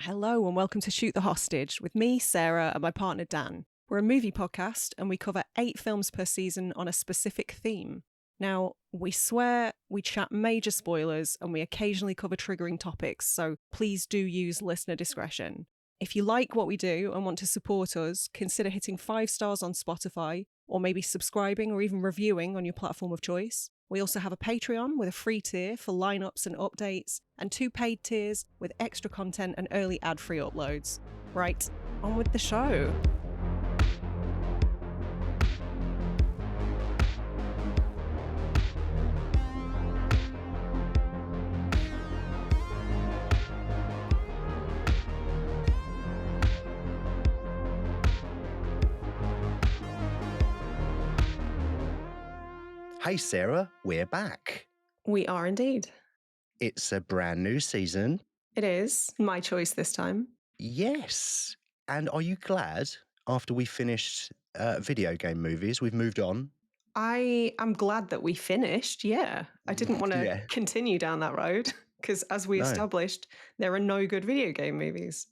Hello and welcome to Shoot the Hostage with me, Sarah, and my partner Dan. We're a movie podcast and we cover 8 films per season on a specific theme. Now, we swear, we chat major spoilers, and we occasionally cover triggering topics, so please do use listener discretion. If you like what we do and want to support us, consider hitting 5 stars on Spotify, or maybe subscribing or even reviewing on your platform of choice. We also have a Patreon with a free tier for lineups and updates, and 2 paid tiers with extra content and early ad-free uploads. Right, on with the show. Hey Sarah, we're back. We are indeed. It's a brand new season. It is my choice this time. Yes. And are you glad after we finished video game movies, we've moved on? I am glad that we finished, yeah. I didn't want to Yeah. continue down that road because, as we No. established, there are no good video game movies.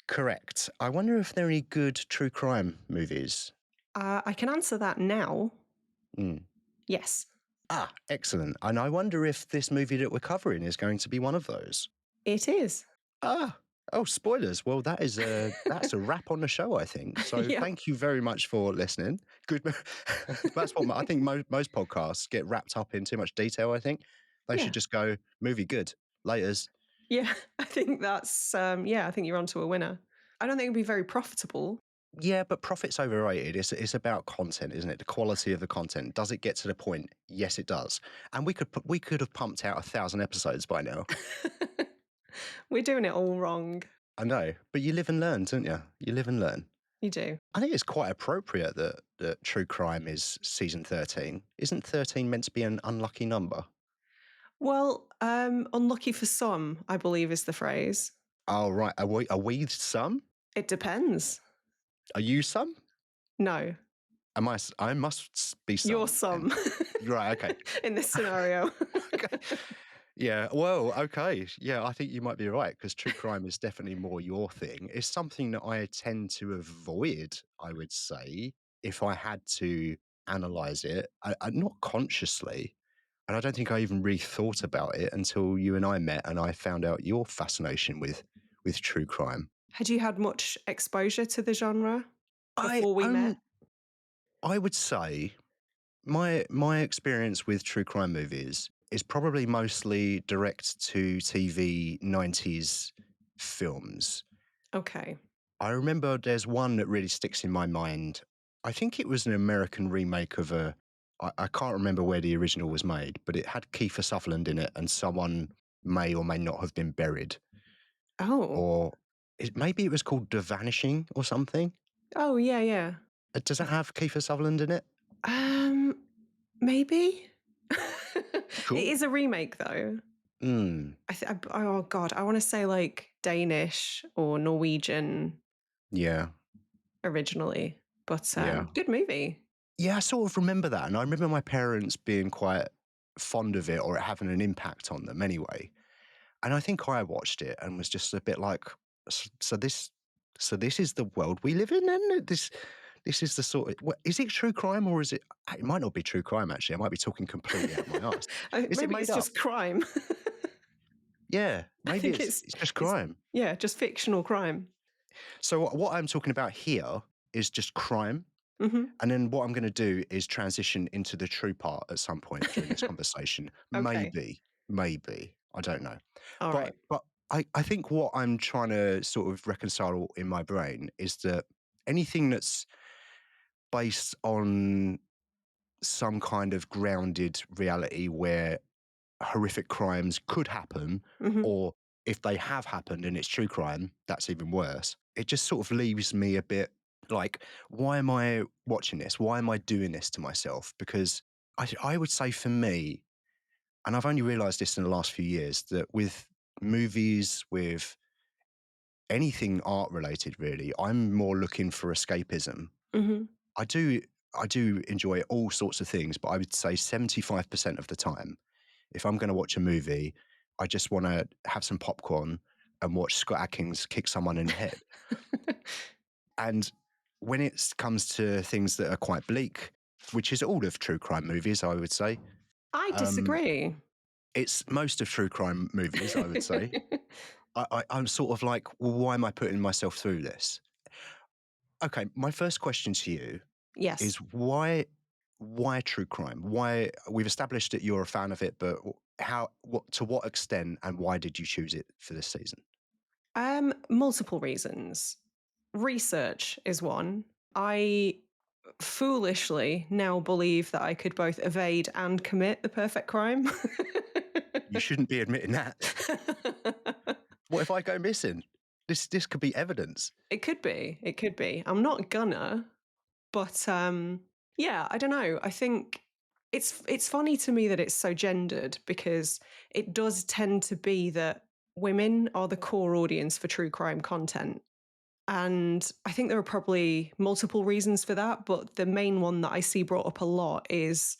Correct. I wonder if there are any good true crime movies. I can answer that now. Mm. Yes. Ah, excellent. And I wonder if this movie that we're covering is going to be one of those. It is. Oh, spoilers. Well, that's a wrap on the show, I think. So Yeah. Thank you very much for listening. Good. That's what I think most podcasts get wrapped up in too much detail, I think. They should just go, movie good, laters. Yeah, I think that's, I think you're onto a winner. I don't think it'd be very profitable. Yeah, but profit's overrated. It's about content, isn't it? The quality of the content. Does it get to the point? Yes, it does. And we could have pumped out 1,000 episodes by now. We're doing it all wrong. I know, but you live and learn, don't you? You live and learn. You do. I think it's quite appropriate that True Crime is season 13. Isn't 13 meant to be an unlucky number? Well, unlucky for some, I believe is the phrase. Oh, right. Are we some? It depends. Are you some? No. I must be some. You're some. Right, okay. In this scenario. Okay. Yeah, well, okay. Yeah, I think you might be right, because true crime is definitely more your thing. It's something that I tend to avoid, I would say, if I had to analyze it. I not consciously, and I don't think I even really thought about it until you and I met and I found out your fascination with true crime. Had you had much exposure to the genre before we met? I would say my experience with true crime movies is probably mostly direct to TV 90s films. Okay. I remember there's one that really sticks in my mind. I think it was an American remake of I can't remember where the original was made, but it had Kiefer Sutherland in it and someone may or may not have been buried. Oh. Or maybe it was called The Vanishing or something. Oh, yeah. Does it have Kiefer Sutherland in it? Maybe. Cool. It is a remake, though. Oh God, I want to say like Danish or Norwegian. Yeah. Originally, but Yeah. good movie. Yeah, I sort of remember that, and I remember my parents being quite fond of it or it having an impact on them anyway. And I think I watched it and was just a bit like, so this is the world we live in, and this is the sort of, is it true crime or is it? It might not be true crime actually. I might be talking completely out my arse. Is Maybe it made it's up? just crime. Yeah, maybe it's just crime. Yeah, just fictional crime. So what I'm talking about here is just crime. Mm-hmm. And then what I'm going to do is transition into the true part at some point during this conversation. Okay. Maybe. I don't know. All right. But I think what I'm trying to sort of reconcile in my brain is that anything that's based on some kind of grounded reality where horrific crimes could happen, Mm-hmm. or if they have happened and it's true crime, that's even worse. It just sort of leaves me a bit like, why am I watching this? Why am I doing this to myself? Because I would say for me, and I've only realized this in the last few years, that with movies, with anything art related, really, I'm more looking for escapism. Mm-hmm. I do enjoy all sorts of things, but I would say 75% of the time, if I'm going to watch a movie, I just want to have some popcorn and watch Scott Adkins kick someone in the head. And when it comes to things that are quite bleak, which is all of true crime movies, I would say. I Um, disagree. it's most of true crime movies, I would say. I'm sort of like, well, why am I putting myself through this? Okay, my first question to you is Yes. why true crime? Why we've established that you're a fan of it, but to what extent and why did you choose it for this season? Multiple reasons. Research is one. I foolishly now believe that I could both evade and commit the perfect crime. You shouldn't be admitting that. What if I go missing? This could be evidence. It could be. It could be. I'm not gonna, but yeah, I don't know. I think it's funny to me that it's so gendered because it does tend to be that women are the core audience for true crime content. And I think there are probably multiple reasons for that, but the main one that I see brought up a lot is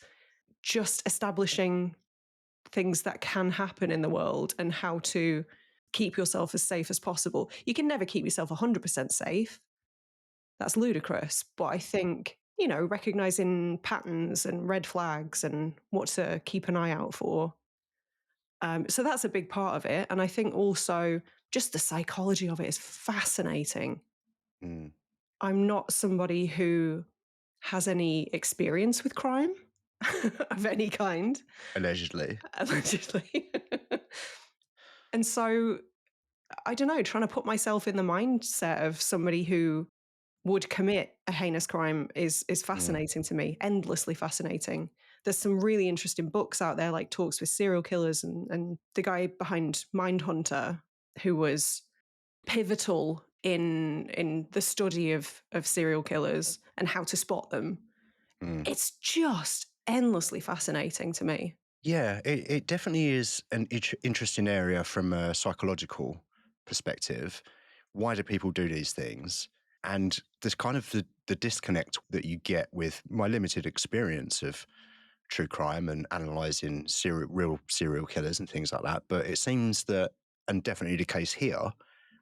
just establishing things that can happen in the world and how to keep yourself as safe as possible. You can never keep yourself 100% safe. That's ludicrous. But I think, recognizing patterns and red flags and what to keep an eye out for. So that's a big part of it. And I think also just the psychology of it is fascinating. Mm, I'm not somebody who has any experience with crime of any kind, allegedly. allegedly. And so, I don't know, trying to put myself in the mindset of somebody who would commit a heinous crime is Mm, fascinating to me, endlessly fascinating. There's some really interesting books out there, like Talks with Serial Killers, and the guy behind Mindhunter, who was pivotal in the study of serial killers and how to spot them. mm. It's just endlessly fascinating to me. Yeah, it definitely is an interesting area from a psychological perspective. Why do people do these things? And there's kind of the disconnect that you get with my limited experience of true crime and analysing real serial killers and things like that. But it seems that, and definitely the case here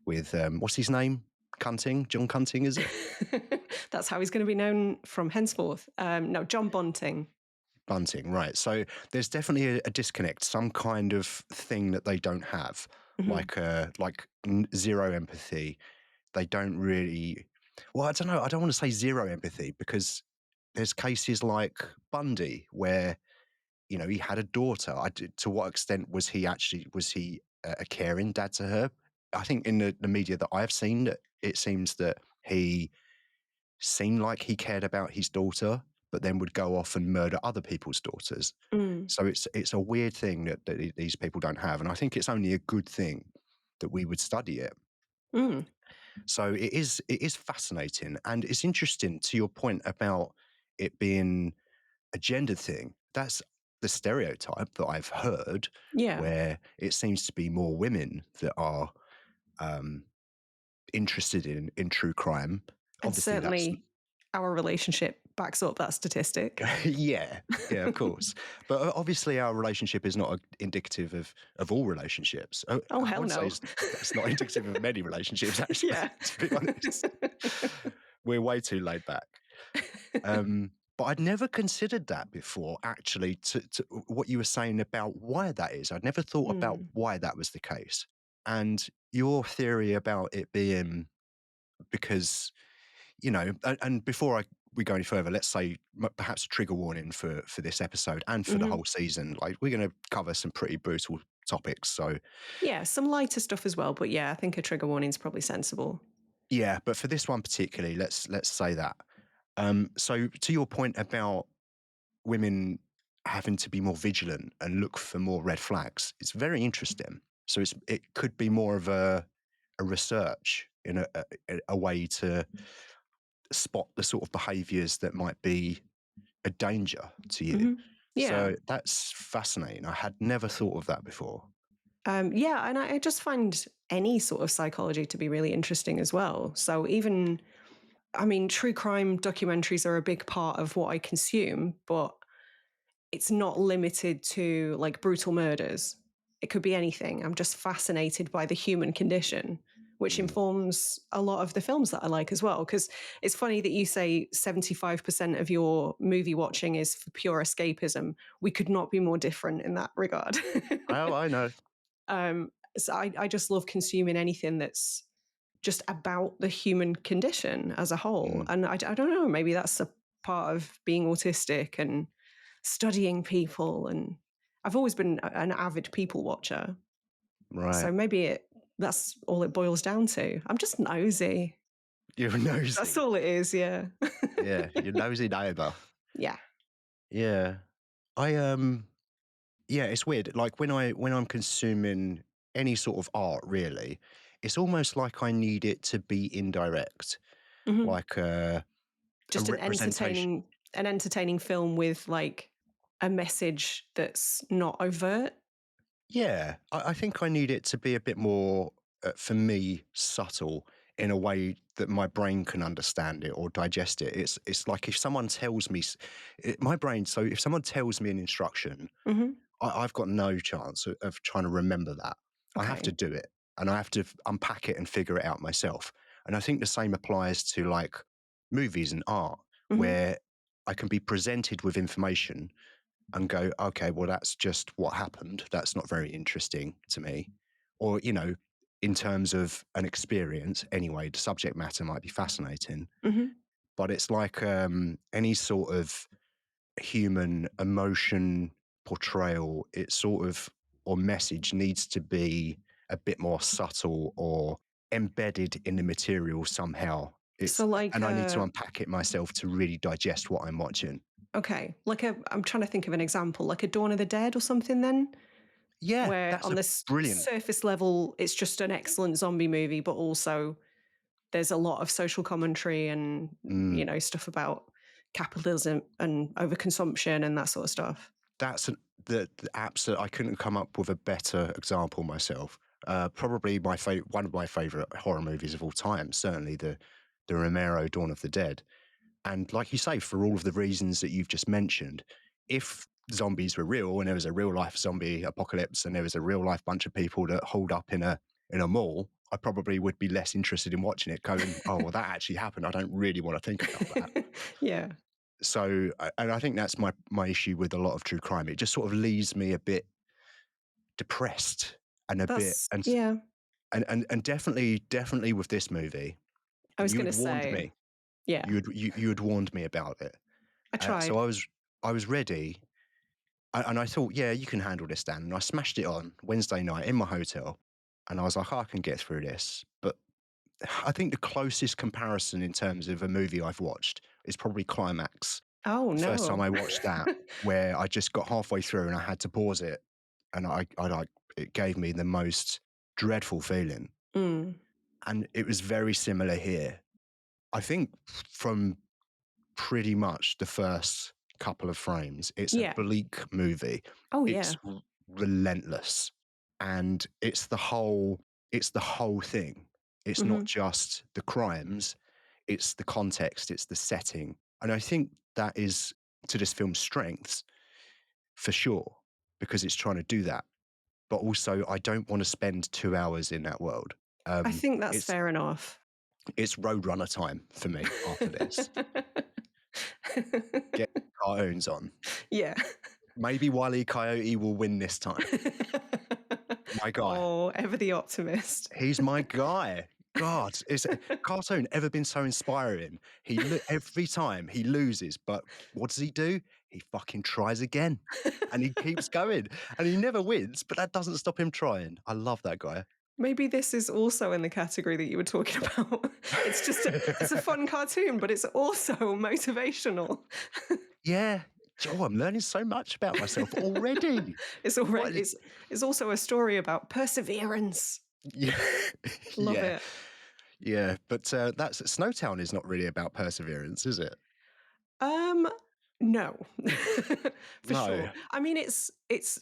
with, what's his name? Cunting? John Cunting, is it? That's how he's going to be known from henceforth. No, John Bunting. Bunting, right. So there's definitely a disconnect, some kind of thing that they don't have, Hmm. like zero empathy. They don't really. Well, I don't know. I don't want to say zero empathy because there's cases like Bundy where he had a daughter. To what extent was he a caring dad to her? I think in the media that I've seen, it seems that he seemed like he cared about his daughter, but then would go off and murder other people's daughters. Mm. So it's a weird thing that these people don't have, and I think it's only a good thing that we would study it. Mm. So it is fascinating, and it's interesting to your point about it being a gender thing. That's the stereotype that I've heard, Yeah. where it seems to be more women that are um, interested in true crime. And Obviously, that's certainly our relationship backs up that statistic. yeah, yeah, of course. But obviously, our relationship is not indicative of all relationships. Oh, I hell would say no. it's not indicative of many relationships, actually, Yeah. to be honest. We're way too laid back. But I'd never considered that before, actually, to what you were saying about why that is. I'd never thought about Mm. why that was the case. And your theory about it being because and before we go any further, let's say perhaps a trigger warning for this episode and for the Hmm. whole season. Like we're going to cover some pretty brutal topics, so Yeah, some lighter stuff as well, but yeah, I think a trigger warning is probably sensible. yeah. But for this one particularly, let's say that. So to your point about women having to be more vigilant and look for more red flags, it's very interesting. So it could be more of a research in a way to spot the sort of behaviours that might be a danger to you. Hmm. Yeah. So that's fascinating. I had never thought of that before. Yeah, and I just find any sort of psychology to be really interesting as well. So even, I mean, true crime documentaries are a big part of what I consume, but it's not limited to like brutal murders. it could be anything. I'm just fascinated by the human condition, which Mm, informs a lot of the films that I like as well. Because it's funny that you say 75% of your movie watching is for pure escapism. We could not be more different in that regard. oh, I know. So I just love consuming anything that's just about the human condition as a whole. Mm, And I don't know, maybe that's a part of being autistic and studying people. And I've always been an avid people watcher. So right. maybe that's all it boils down to. I'm just nosy. You're That's nosy. all it is, yeah. Yeah, you're nosy neighbour. Yeah. Yeah. I yeah, it's weird. Like when I'm consuming any sort of art, really, it's almost like I need it to be indirect, Hmm. like a Just representation. an entertaining film with like a message that's not overt. Yeah, I think I need it to be a bit more, for me, subtle in a way that my brain can understand it or digest it. It's like if someone tells me, my brain. So if someone tells me an instruction, Hmm. I've got no chance of trying to remember that. I have to Okay. do it, and I have to unpack it and figure it out myself. And I think the same applies to like movies and art, Hmm. where I can be presented with information and go, okay, well, that's just what happened. That's not very interesting to me. Or, in terms of an experience, anyway, the subject matter might be fascinating, Hmm. but it's like any sort of human emotion portrayal, it sort of, or message needs to be a bit more subtle or embedded in the material somehow. So like And I need to unpack it myself to really digest what I'm watching. okay, like I'm trying to think of an example, like a Dawn of the Dead or something then, Yeah, where that's on a this brilliant. surface level it's just an excellent zombie movie, but also there's a lot of social commentary and Mm. stuff about capitalism and overconsumption and that sort of stuff. That's the absolute. I couldn't come up with a better example myself. Probably one of my favorite horror movies of all time. Certainly the Romero Dawn of the Dead. And like you say, for all of the reasons that you've just mentioned, if zombies were real and there was a real life zombie apocalypse and there was a real life bunch of people that holed up in a mall, I probably would be less interested in watching it. Going, oh well, that actually happened. I don't really want to think about that. Yeah, So, and I think that's my issue with a lot of true crime. It just sort of leaves me a bit depressed and a bit that's yeah. and definitely with this movie, I was you going had to warned say, me. yeah, You had warned me about it. I So tried. I was ready, and I thought, yeah, you can handle this, Dan. And I smashed it on Wednesday night in my hotel, and I was like, I can get through this. But I think the closest comparison in terms of a movie I've watched is probably Climax. Oh The first time no. I watched that, where I just got halfway through and I had to pause it, and I like it gave me the most dreadful feeling, Mm, and it was very similar here. I think from pretty much the first couple of frames, it's a yeah. bleak movie. Oh yeah. It's relentless, and it's the whole thing. It's Hmm. not just the crimes, it's the context, it's the setting. And I think that is to this film's strengths for sure, because it's trying to do that. But also, I don't want to spend 2 hours in that world. I think that's It's fair enough. it's Roadrunner time for me after this. Get cartoons on. Yeah. Maybe Wile E. Coyote will win this time. My guy. Oh, ever the optimist. He's my guy. God, is a cartoon ever been so inspiring? Every time he loses, but what does he do? He fucking tries again, and he keeps going, and he never wins. But that doesn't stop him trying. I love that guy. Maybe this is also in the category that you were talking about. It's a fun cartoon, but it's also motivational. Yeah. Oh, I'm learning so much about myself already. It's already What? it's also a story about perseverance. Yeah, Love yeah, it. yeah. But that's Snowtown is not really about perseverance, is it? Um no. For No. sure. I mean it's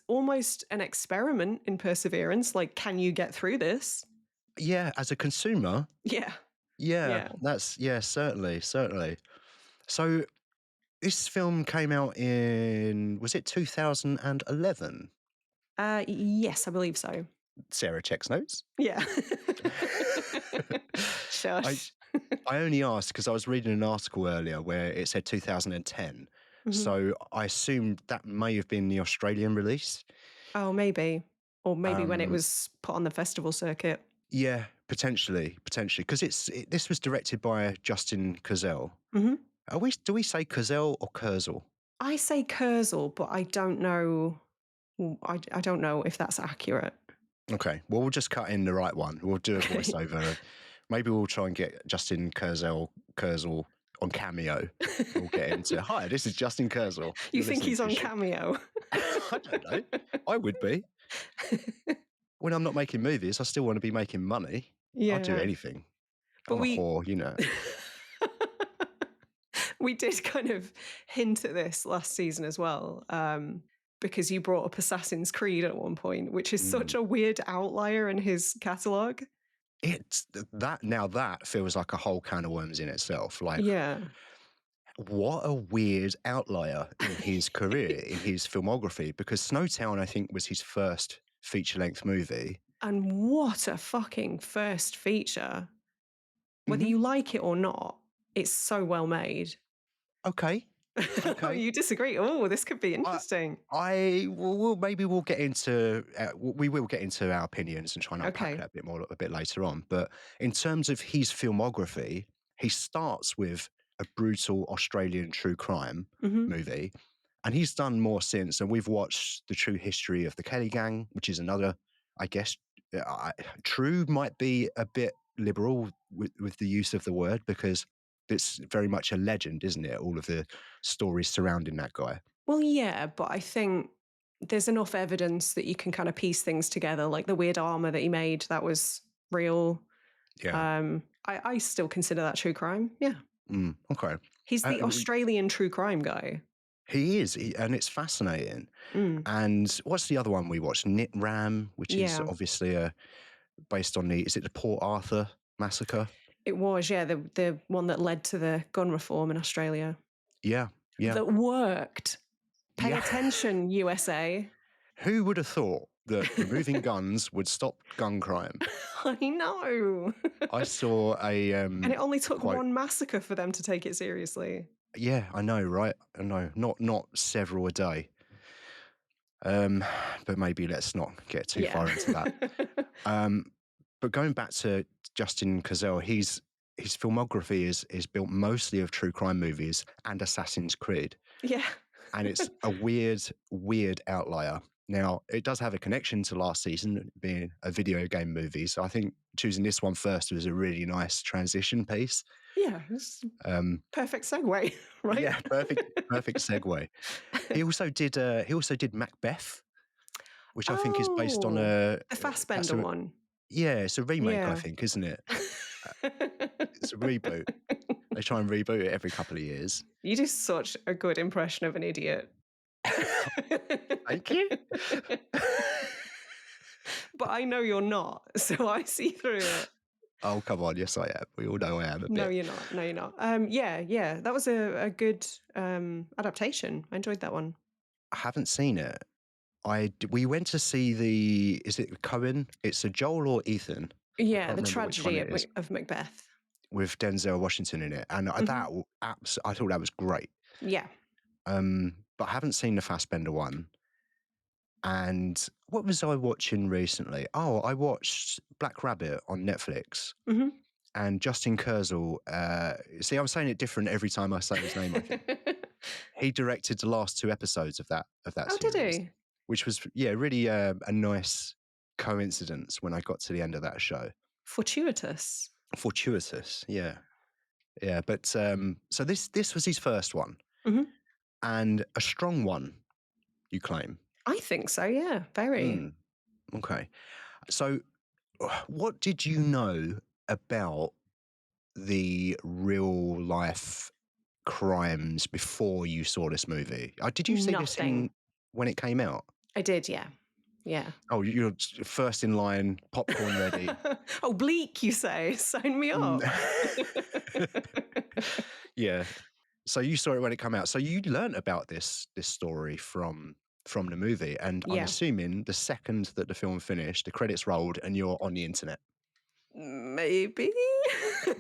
almost an experiment in perseverance, like can you get through this? Yeah, as a consumer, Yeah. yeah, Yeah. certainly, certainly. So this film came out in, was it 2011? Yes, I believe so. Sarah checks notes. Yeah. I Shush. I only asked because I was reading an article earlier where it said 2010. Mhm. So I assumed that may have been the Australian release. Oh, maybe. Or maybe when it Um, was put on the festival circuit. yeah, potentially, because this was directed by Justin Kurzel. Mhm. Do we say Kurzel or Kurzel? I say Kurzel, but I don't know. I don't know if that's accurate. Okay, well, we'll just cut in the right one. We'll do a Okay. voiceover. Maybe we'll try and get Justin Kurzel on Cameo. We'll get into, hi, this is Justin Kurzel. You You're think listening he's to on shit. Cameo? I don't know. I would be. When I'm not making movies, I still want to be making money. I'll do Yeah. anything. But I'm a whore, you know. we did kind of hint at this last season as well, because you brought up Assassin's Creed at one point, which is such Mm. a weird outlier in his catalogue. It's that now that feels like a whole can of worms in itself. Like, Yeah. what a weird outlier in his career, in his filmography, because Snowtown, I think, was his first feature length movie. And what a fucking first feature. Whether Hmm. you like it or not, it's so well made. Okay. Oh, Okay. you disagree? Oh, this could be I, interesting. maybe we'll get into we will get into our opinions and try and unpack Okay. that a bit more a bit later on. But in terms of his filmography, he starts with a brutal Australian true crime Hmm. movie, and he's done more since. And we've watched The True History of the Kelly Gang, which is another, I guess, true might be a bit liberal with the use of the word because it's very much a legend, isn't it? All of the stories surrounding that guy. Well, yeah, but I think there's enough evidence that you can kind of piece things together, like the weird armor that he made, that was real. Yeah. I still consider that true crime. Yeah. Okay. He's the Uh, Australian true crime guy. he is, and it's fascinating. Mm, And what's the other one we watched? Knit Ram, which is yeah. obviously based on is it the Port Arthur massacre? It was, yeah, the one that led to the gun reform in Australia. Yeah, yeah, That worked. Pay yeah. attention, USA. Who would have thought that removing guns would stop gun crime? I know. I saw a And it only took quote. one massacre for them to take it seriously. Yeah, I know, right? I know, not several a day. Um, but maybe let's not get too Yeah. far into that. Um, but going back to Justin Kurzel, his filmography is built mostly of true crime movies and Assassin's Creed, Yeah. and it's a weird outlier. Now, it does have a connection to last season being a video game movie, so I think choosing this one first was a really nice transition piece. Yeah. It's Um, perfect segue, right? yeah, perfect segue. He also did Macbeth, which I think is based on Oh, the that's Fassbender a one. yeah, it's a remake, I Yeah. think, isn't it? Uh, it's a reboot. They try and reboot it every couple of years. You do such a good impression of an idiot. Thank you. But I know you're not, so I see through it. Oh, come on. Yes, I am. We all know I am a No, bit. you're not. No, you're not. Yeah. That was a good adaptation. I enjoyed that one. I haven't seen it. We went to see is it Cohen? It's a Joel or Ethan. I Yeah, can't the remember which one tragedy it is of Macbeth. with Denzel Washington in it. And Hmm. I thought that was great. Yeah. But I haven't seen the Fassbender one. And what was I watching recently? Oh, I watched Black Rabbit on Netflix. Hmm. And Justin Kurzel, see, I'm saying it different every time I say his name, I think. He directed the last two episodes of that Oh, did series, he? which was, yeah, really a nice coincidence when I got to the end of that show. Fortuitous. Fortuitous, yeah. Yeah, but so this was his first one, Hmm. and a strong one, you claim. I think so, yeah. Very. Mm, okay. So what did you know about the real life crimes before you saw this movie? Did you see this Nothing. when it came out? I did, yeah. Yeah. Oh, you're first in line, popcorn ready. Oh, bleak, you say? Sign me Mm. up. Yeah. So you saw it when it came out. So you learnt about this story from from the movie. And I'm Yeah. assuming the second that the film finished, the credits rolled and you're on the internet. Maybe.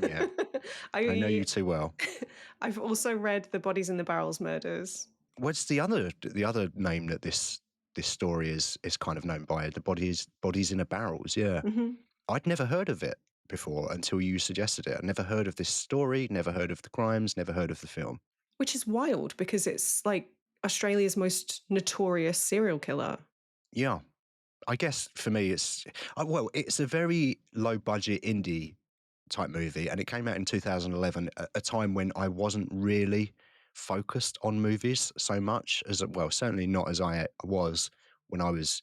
Yeah, I know I you too well. I've also read the Bodies in the Barrels murders. What's the other name that this story is kind of known by? The bodies in a barrels. Yeah, Hmm. I'd never heard of it before until you suggested it. I'd never heard of this story, never heard of the crimes, never heard of the film. Which is wild because it's like Australia's most notorious serial killer. Yeah, I guess for me, well, it's a very low budget indie type movie, and it came out in 2011, a time when I wasn't really focused on movies so much as well, certainly not as I was when I was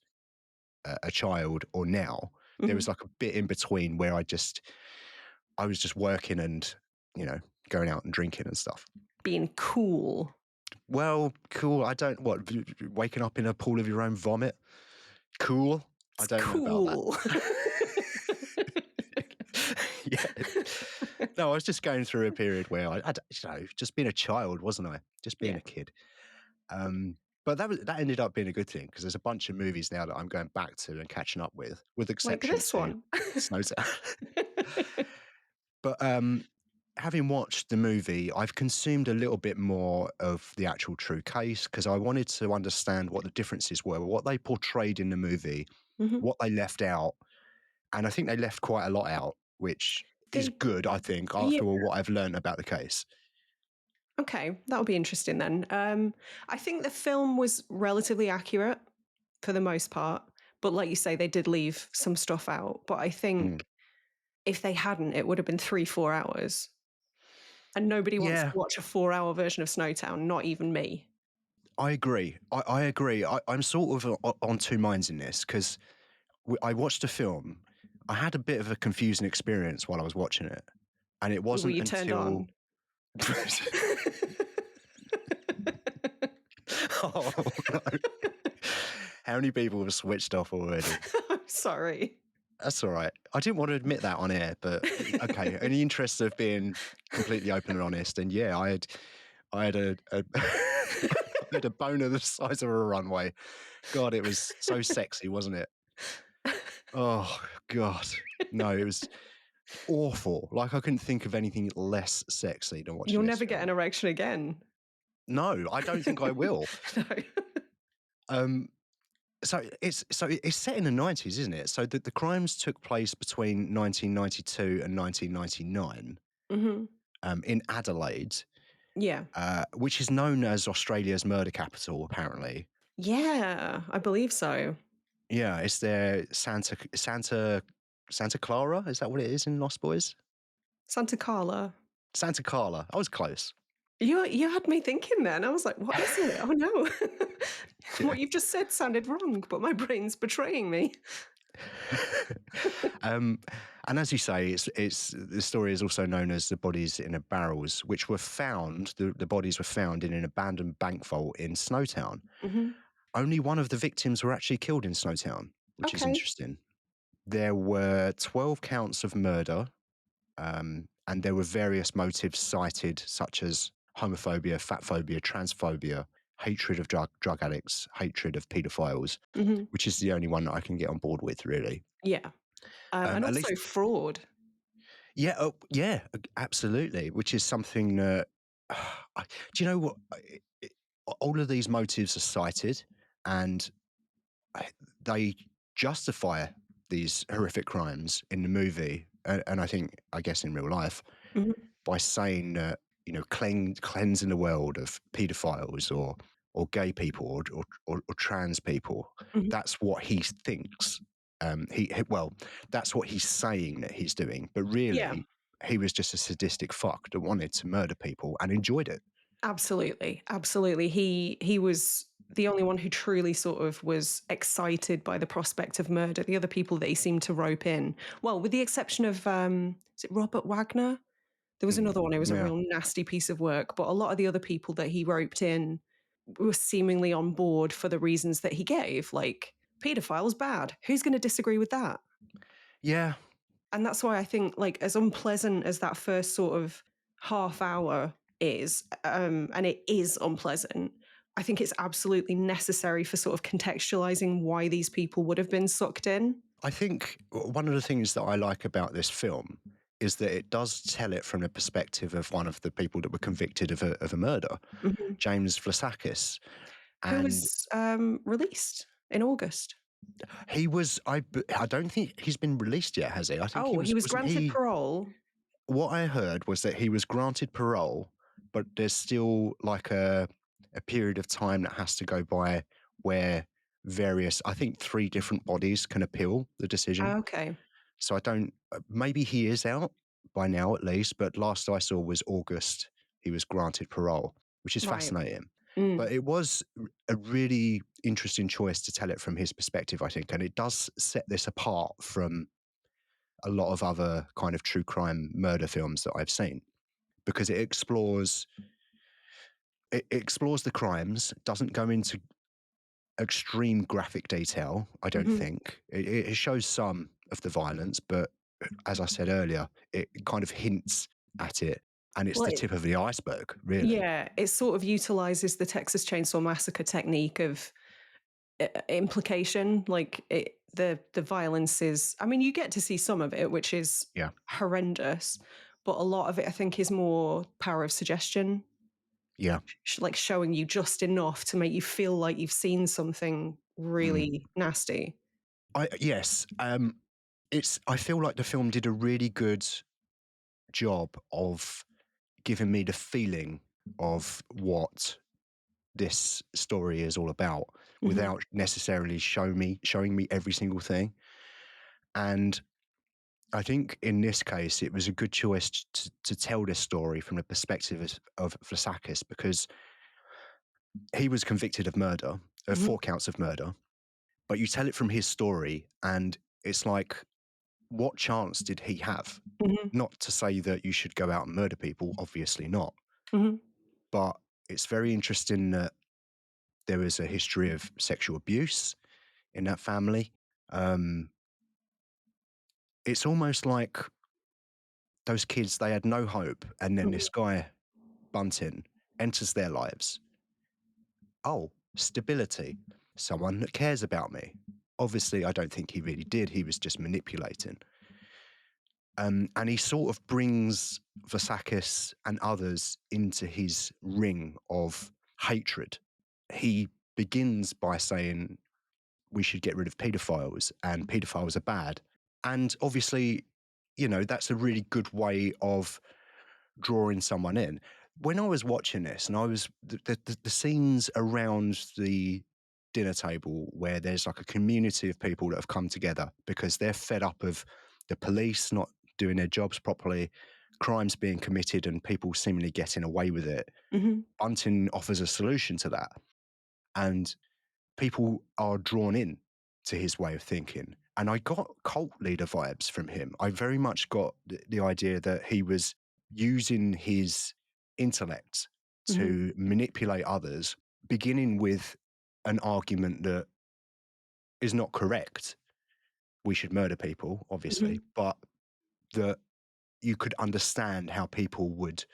a child or now. There Hmm. was like a bit in between where I was just working and going out and drinking and stuff. Being cool. Well, cool. I don't waking up in a pool of your own vomit. Cool. I It's don't know about that. cool. Yeah. No, I was just going through a period where just being a child, wasn't I? Just being Yeah. a kid. But that ended up being a good thing because there's a bunch of movies now that I'm going back to and catching up with Like exception this to one. Snowtown. But having watched the movie, I've consumed a little bit more of the actual true case because I wanted to understand what the differences were, what they portrayed in the movie, Hmm. what they left out. And I think they left quite a lot out, which is They, good, I think, yeah. after all what I've learned about the case. Okay, that'll be interesting then. I think the film was relatively accurate for the most part, but like you say, they did leave some stuff out. But I Mm. think if they hadn't, it would have been 3, 4 hours. And nobody wants to Yeah, watch a 4 hour version of Snowtown, not even me. I agree. I agree. I'm sort of on two minds in this because I watched a film. I had a bit of a confusing experience while I was watching it. And it Were wasn't you turned until. on? Oh, no. How many people have switched off already? I'm sorry. That's all right. I didn't want to admit that on air, but okay. In the interest of being completely open and honest, and yeah, I had a I had a boner the size of a runway. God, it was so sexy, wasn't it? Oh God, no, it was awful. Like I couldn't think of anything less sexy than watching You'll this never get film. an erection again. No, I don't think I will. No. Um, so it's set in the 90s, isn't it? So the crimes took place between 1992 and 1999 Hmm. in Adelaide, Yeah. which is known as Australia's murder capital, apparently. Yeah, I believe so. Yeah, it's their Santa Clara. Is that what it is in Lost Boys? Santa Carla. Santa Carla. I was close. You had me thinking then. I was like, what is it? Oh no. Yeah. What you've just said sounded wrong, but my brain's betraying me. um, and as you say, it's the story is also known as the bodies in a barrels, which were found. The bodies were found in an abandoned bank vault in Snowtown. Hmm. Only one of the victims were actually killed in Snowtown, which is Okay. interesting. There were 12 counts of murder, and there were various motives cited, such as homophobia, fatphobia, transphobia, hatred of drug addicts, hatred of paedophiles, Hmm. which is the only one that I can get on board with, really. Yeah. And At also least, fraud. yeah, yeah, absolutely. Which is something that, do you know what? All of these motives are cited, and I- they justify these horrific crimes in the movie, and I guess in real life, Hmm. by saying that cleansing the world of paedophiles or gay people or trans people. Hmm. That's what he thinks. Well, that's what he's saying that he's doing, but Yeah. really, he was just a sadistic fuck that wanted to murder people and enjoyed it. Absolutely. Absolutely. He was the only one who truly sort of was excited by the prospect of murder. The other people that he seemed to rope in, well, with the exception of is it Robert Wagner? There was another one who was a Yeah. real nasty piece of work, but a lot of the other people that he roped in were seemingly on board for the reasons that he gave, like paedophile's bad. Who's going to disagree with that? Yeah. And that's why I think, like, as unpleasant as that first sort of half hour is, and it is unpleasant, I think it's absolutely necessary for sort of contextualizing why these people would have been sucked in. I think one of the things that I like about this film is that it does tell it from the perspective of one of the people that were convicted of a murder, Mhm. James Vlassakis. Who And was released in August. he was, I don't think he's been released yet, has he? I think Oh, he was wasn't granted he? parole. What I heard was that he was granted parole, but there's still like a period of time that has to go by where various, I think 3 different bodies can appeal the decision. Okay, So I don't, maybe he is out by now at least, but last I saw was August. He was granted parole, which is right. fascinating. Mm. But it was a really interesting choice to tell it from his perspective, I think. And it does set this apart from a lot of other kind of true crime murder films that I've seen because it explores the crimes, doesn't go into extreme graphic detail, I don't Mhm. think. It shows some of the violence, but as I said earlier, it kind of hints at it, and it's Well, the tip of the iceberg, really. yeah, it sort of utilizes the Texas Chainsaw Massacre technique of implication. Like the violence is. I mean, you get to see some of it, which is Yeah. horrendous, but a lot of it, I think, is more power of suggestion, Yeah. like showing you just enough to make you feel like you've seen something Mm. really nasty. Yes. I feel like the film did a really good job of giving me the feeling of what this story is all about Hmm. without necessarily showing me every single thing. And I think in this case, it was a good choice to tell this story from the perspective of Vlassakis because he was convicted of murder, of Hmm. 4 counts of murder, but you tell it from his story, and it's like, what chance did he have? Hmm. Not to say that you should go out and murder people, obviously not, Hmm. but it's very interesting that there was a history of sexual abuse in that family. Um, it's almost like those kids, they had no hope, and then this Hmm. guy, Bunting, enters their lives. Oh, stability. Someone that cares about me. Obviously, I don't think he really did. He was just manipulating. And he sort of brings Vasakis and others into his ring of hatred. He begins by saying we should get rid of paedophiles and paedophiles are bad. And obviously, that's a really good way of drawing someone in. When I was watching this, and I was the scenes around the dinner table where there's like a community of people that have come together because they're fed up of the police not doing their jobs properly, crimes being committed, and people seemingly getting away with it. Hmm. Bunting offers a solution to that, and people are drawn in to his way of thinking. And I got cult leader vibes from him. I very much got the idea that he was using his intellect Hmm. to manipulate others, beginning with an argument that is not correct. We should murder people, obviously, Hmm. but that you could understand how people would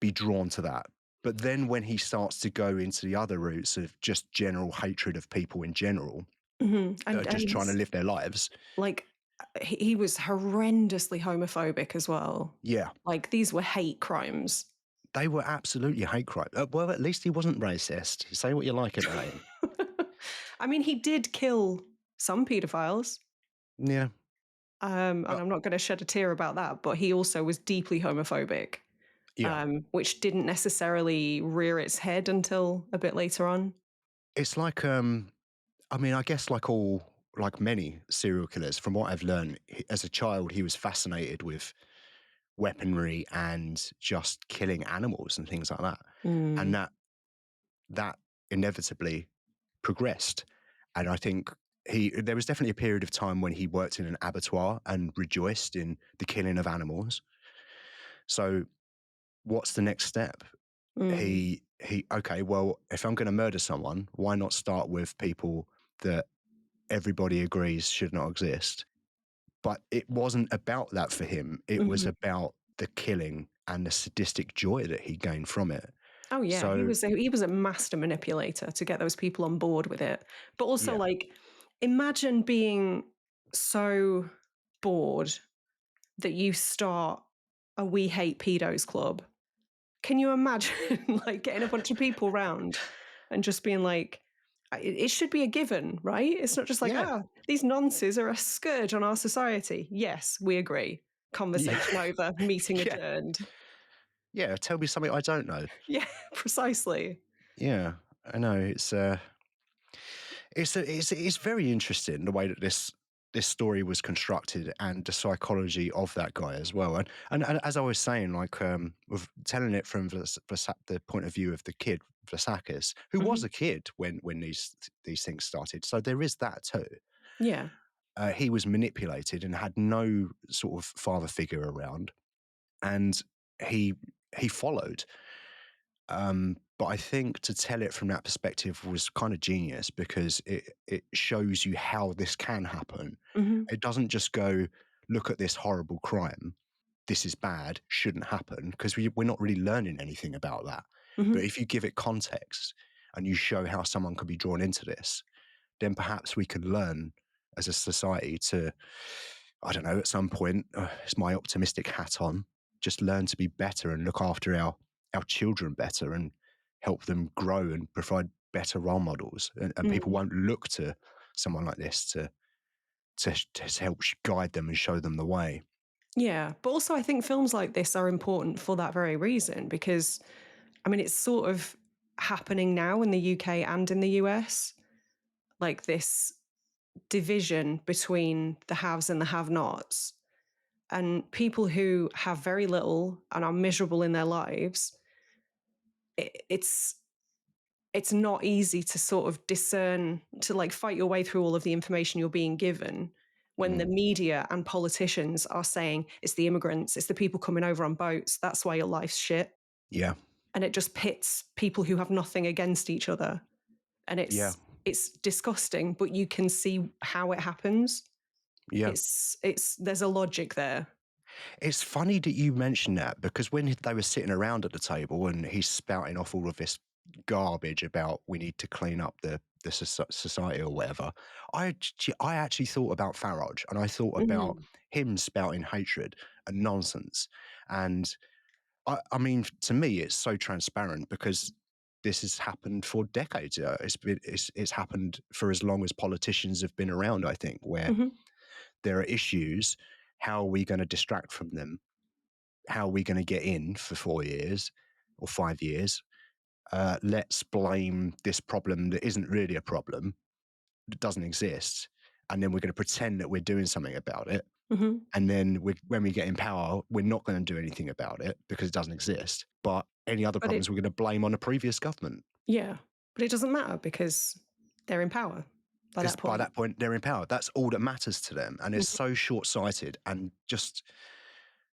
be drawn to that. But then when he starts to go into the other routes of just general hatred of people in general, Hmm. that are just And trying to live their lives. like he was horrendously homophobic as well. Yeah, Like these were hate crimes. they were absolutely hate crime. Well, at least he wasn't racist. Say what you like about him. I mean, he did kill some paedophiles. Yeah, And but I'm not going to shed a tear about that, but he also was deeply homophobic, yeah, which didn't necessarily rear its head until a bit later on. it's like I mean, I guess like many serial killers, from what I've learned, as a child, he was fascinated with weaponry and just killing animals and things like that, and Mm. that inevitably progressed. And I think there was definitely a period of time when he worked in an abattoir and rejoiced in the killing of animals. So what's the next step? Mm. Okay, well, if I'm going to murder someone, why not start with people that everybody agrees should not exist? But it wasn't about that for him. It was Mhm. about the killing and the sadistic joy that he gained from it. Oh yeah, he So was a master manipulator to get those people on board with it. But also, yeah, like, imagine being so bored that you start a "We Hate Pedos" club. Can you imagine, like, getting a bunch of people round and just being like, it should be a given, right? It's not just like, yeah, these nonces are a scourge on our society. Yes, we agree. yeah, Conversation over, meeting yeah, adjourned. yeah. Tell me something I don't know. Yeah, precisely. Yeah, I know. It's very interesting the way that this story was constructed and the psychology of that guy as well. And as I was saying, like with telling it from the point of view of the kid Vlasakis, who was Hmm. a kid when these things started. So there is that too. Yeah. He was manipulated and had no sort of father figure around, and he he followed. But I think to tell it from that perspective was kind of genius because it shows you how this can happen. Hmm. It doesn't just go, look at this horrible crime. This is bad, shouldn't happen, because we're not really learning anything about that. Hmm. But if you give it context and you show how someone could be drawn into this, then perhaps we can learn as a society to, I don't know, at some point, it's my optimistic hat on, just learn to be better and look after our children better and help them grow and provide better role models. And people Mm. won't look to someone like this to help guide them and show them the way. Yeah. But also, I think films like this are important for that very reason because, I mean, it's sort of happening now in the UK and in the US, like this division between the haves and the have nots. And people who have very little and are miserable in their lives, it's not easy to sort of discern, to like fight your way through all of the information you're being given when the Mm, media and politicians are saying it's the immigrants, it's the people coming over on boats, that's why your life's shit. yeah, And it just pits people who have nothing against each other. And yeah, it's disgusting, but you can see how it happens. yeah. It's there's a logic there. It's funny that you mentioned that because when they were sitting around at the table and he's spouting off all of this garbage about we need to clean up the society or whatever, I actually thought about Farage and I thought about Mhm. him spouting hatred and nonsense. And I mean, to me, it's so transparent because this has happened for decades. It's happened for as long as politicians have been around. I think where Mhm. there are issues, how are we going to distract from them? How are we going to get in for 4 years or 5 years? Let's blame this problem that isn't really a problem, that doesn't exist. And then we're going to pretend that we're doing something about it. Mhm. And then when we get in power, we're not going to do anything about it because it doesn't exist. But any other But problems we're going to blame on the previous government. yeah, but it doesn't matter because they're in power by Because that by point. that point, they're in power. That's all that matters to them. And it's Mhm. so short sighted and just,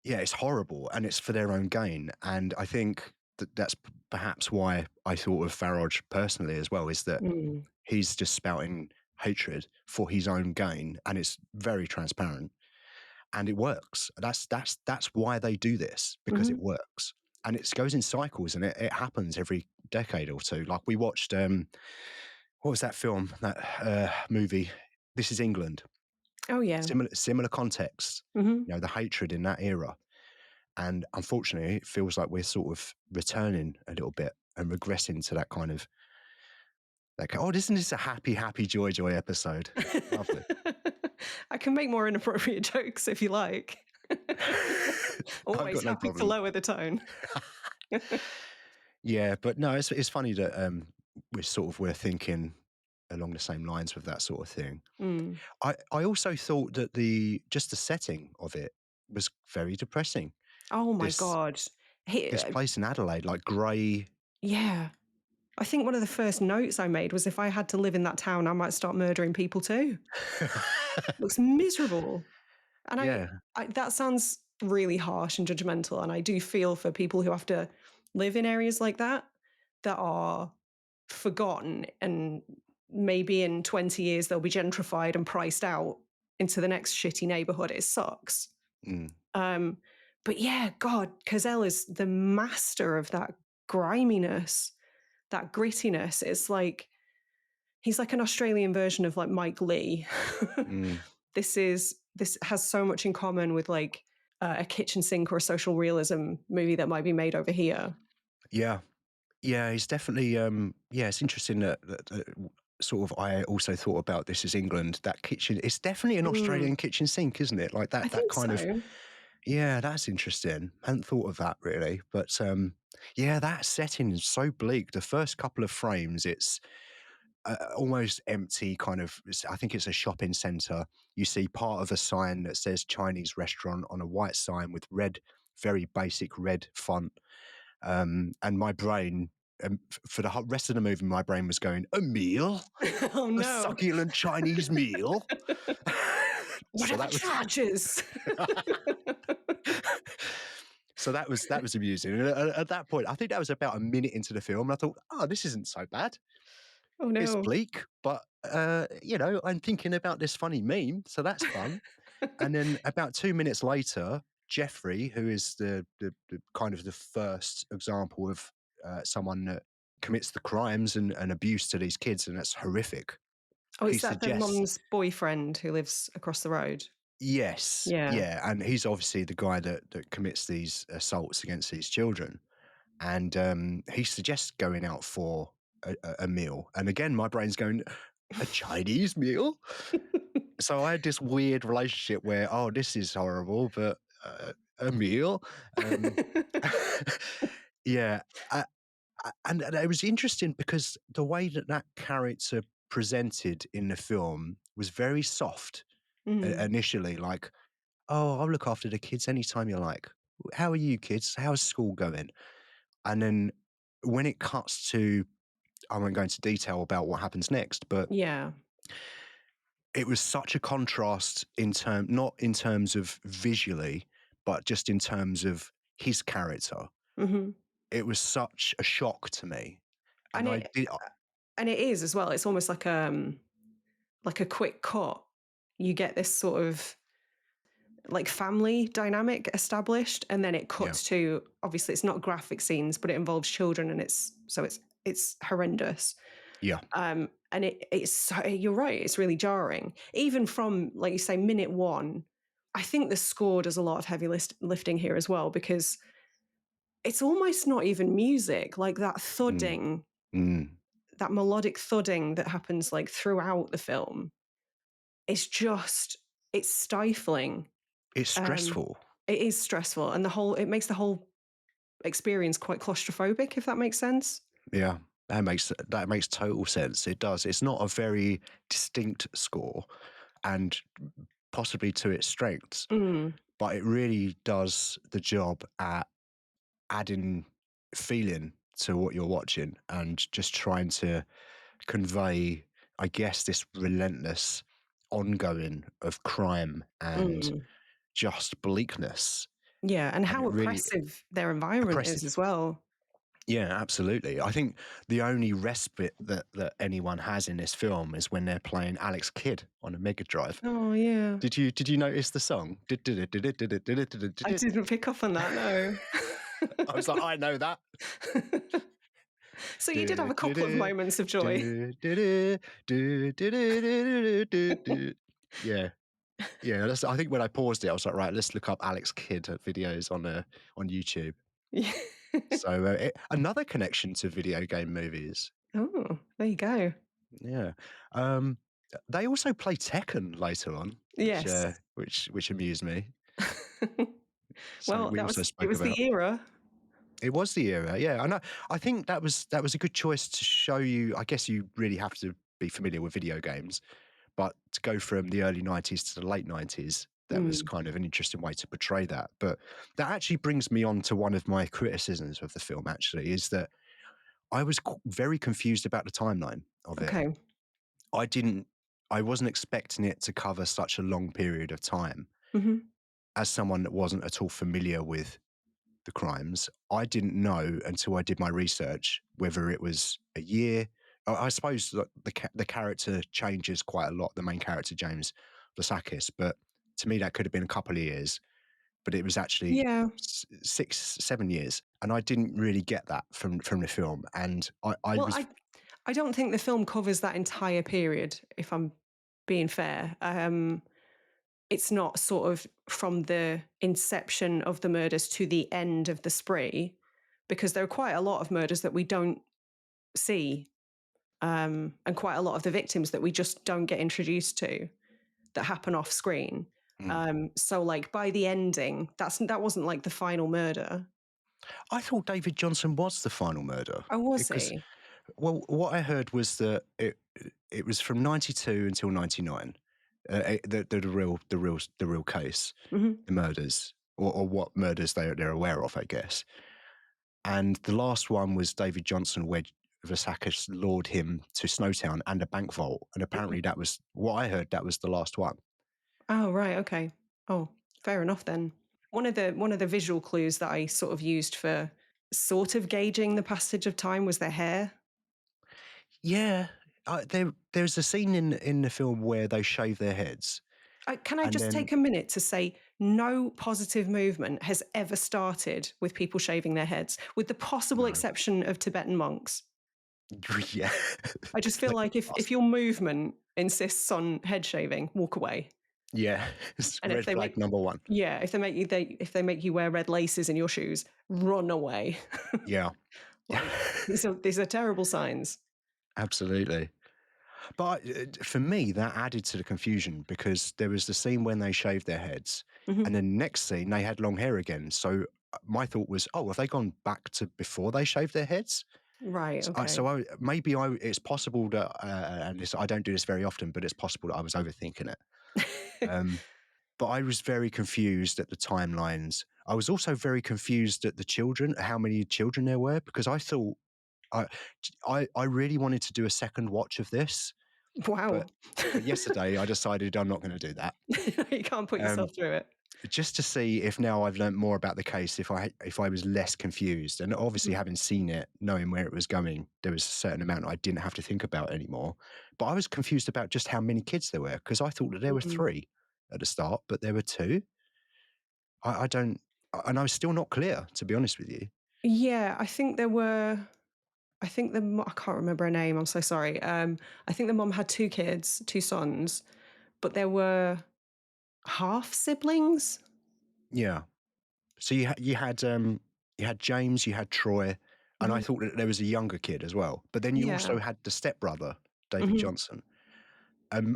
yeah, it's horrible and it's for their own gain. And I think that that's perhaps why I thought of Farage personally as well, is that Mm. he's just spouting hatred for his own gain and it's very transparent and it works. That's why they do this, because it Mhm. works. And it goes in cycles and it happens every decade or two. Like we watched, what was that film, that movie? This is England. Oh yeah. Similar context, Mhm. the hatred in that era. And unfortunately, it feels like we're sort of returning a little bit and regressing to that kind of like, oh, isn't this a happy, happy, joy, joy episode? Lovely. I can make more inappropriate jokes if you like. I've Always got no happy to problem. lower the tone. Yeah, but no, it's funny that we're thinking along the same lines with that sort of thing. Mm. I also thought that the setting of it was very depressing. Oh my This god. He, this place in Adelaide, like grey. yeah. I think one of the first notes I made was if I had to live in that town, I might start murdering people too. Looks miserable. And Yeah. that sounds really harsh and judgmental. And I do feel for people who have to live in areas like that are forgotten. And maybe in 20 years, they'll be gentrified and priced out into the next shitty neighborhood. It sucks. Mm. Um, but yeah, God, Cazelle is the master of that griminess, that grittiness. It's like he's like an Australian version of like Mike Lee. Mm. This has so much in common with like a kitchen sink or a social realism movie that might be made over here. Yeah. Yeah, it's definitely, yeah, it's interesting that sort of I also thought about This Is England, that kitchen. It's definitely an Mm, Australian kitchen sink, isn't it? Like I that think kind of, so. yeah, that's interesting. Hadn't thought of that really. But yeah, that setting is so bleak. The first couple of frames, it's almost empty kind of, I think it's a shopping centre. You see part of a sign that says Chinese restaurant on a white sign with red, very basic red font. And my brain, for the rest of the movie, my brain was going, a meal? Oh A no. succulent Chinese meal? What So are the that was charges? so that was amusing. And at that point, I think that was about a minute into the film, and I thought, oh, this isn't so bad. Oh It's no. bleak, but I'm thinking about this funny meme, so that's fun. And then about 2 minutes later, Jeffrey, who is the kind of the first example of someone that commits the crimes and abuse to these kids, and that's horrific. Oh, He is that the suggests, mum's boyfriend who lives across the road? yes, Yeah. yeah, and he's obviously the guy that commits these assaults against these children, and he suggests going out for a meal, and again, my brain's going, a Chinese meal. So I had this weird relationship where, oh, this is horrible, but a meal. Um, yeah. And it was interesting because the way that character presented in the film was very soft Mm, initially. Like, oh, I'll look after the kids anytime you like. How are you kids? How's school going? And then when it cuts to, I won't go into detail about what happens next, but yeah. it was such a contrast not in terms of visually, but just in terms of his character. Hmm. It was such a shock to me, And and I it did. and it is as well. It's almost like a quick cut. You get this sort of like family dynamic established, and then it Yeah, cuts to, obviously it's not graphic scenes, but it involves children, and it's horrendous. yeah, And it's so, you're right, it's really jarring. Even from, like you say, minute one, I think the score does a lot of heavy lifting here as well, because it's almost not even music, like that mm, thudding, mm. that melodic thudding that happens like throughout the film. It's stifling. It's Um, stressful. it is stressful, and it makes the whole experience quite claustrophobic, if that makes sense. Yeah, that makes total sense. It does. It's not a very distinct score, and possibly to its strengths, Mm, but it really does the job at adding feeling to what you're watching and just trying to convey, I guess, this relentless ongoing of crime and mm. just bleakness. Yeah, and And how it really oppressive their environment is oppressive. as well. Yeah, absolutely. I think the only respite that anyone has in this film is when they're playing Alex Kidd on a Mega Drive. Oh yeah, Did you notice the song? I didn't pick up on that. No. I was like, I know that. So you did have Do, a do, couple of do, moments of joy. do, do, do, do, do, do, do, do, do. Yeah, yeah. I think when I paused it, I was like, right, let's look up Alex Kidd videos on YouTube. Yeah. So another connection to video game movies. Oh, there you go. Yeah. Um, they also play Tekken later on, Yes. which amused me. Something Well, we also it spoke was the about. era. It was the era, yeah. I know. I think that was a good choice to show you. I guess you really have to be familiar with video games, but to go from the early '90s to the late '90s, that was Mm, kind of an interesting way to portray that. But that actually brings me on to one of my criticisms of the film. Actually, is that I was very confused about the timeline of it. okay. I didn't. I wasn't expecting it to cover such a long period of time. Hmm. As someone that wasn't at all familiar with the crimes, I didn't know until I did my research whether it was a year. I suppose that the character changes quite a lot. The main character, James Vlasakis, but to me that could have been a couple of years. but it was actually Yeah. 6, 7 years, and I didn't really get that from the film. And I Well, was, I don't think the film covers that entire period, if I'm being fair. It's not sort of from the inception of the murders to the end of the spree, because there are quite a lot of murders that we don't see, and quite a lot of the victims that we just don't get introduced to that happen off screen. mm. So like by the ending, that wasn't like the final murder. I thought David Johnson was the final murder Oh, was because, he? well, what I heard was that it was from 92 until 99, the real case, Hmm. the murders, or what murders they're aware of, I guess. And the last one was David Johnson, where Vasakis lured him to Snowtown and a bank vault. And apparently that was what I heard. That was the last one. Oh, right. Okay. Oh, fair enough then. One of the visual clues that I sort of used for sort of gauging the passage of time was their hair. Yeah. There's a scene in the film where they shave their heads. Can I And just then, take a minute to say no positive movement has ever started with people shaving their heads, with the possible no. exception of Tibetan monks. Yeah. I just feel Like, like if your movement insists on head shaving, walk away. yeah. It's And if red they flag make number one. yeah, if they make you wear red laces in your shoes, run away. Yeah. Like these are terrible signs. Absolutely. But for me, that added to the confusion because there was the scene when they shaved their heads, Hmm. and then the next scene they had long hair again. So my thought was, oh, have they gone back to before they shaved their heads? Right. So Okay. it's possible that, and I don't do this very often, but it's possible that I was overthinking it. Um, but I was very confused at the timelines. I was also very confused at the children, how many children there were, because I thought I, I really wanted to do a second watch of this, Wow. but yesterday I decided I'm not going to do that. You can't put Um, yourself through it. just to see if now I've learned more about the case, if I was less confused, and obviously Mhm. having seen it, knowing where it was going, there was a certain amount I didn't have to think about anymore. But I was confused about just how many kids there were because I thought that there were Mhm. 3 at the start, but there were 2. I don't, and I was still not clear, to be honest with you. Yeah, I think there were. I can't remember her name. I'm so sorry. I think the mom had 2 kids, 2 sons, but there were half siblings. Yeah. So you had James, you had Troy, and I Hmm. thought that there was a younger kid as well. But then you Yeah. also had the stepbrother, David Hmm. Johnson.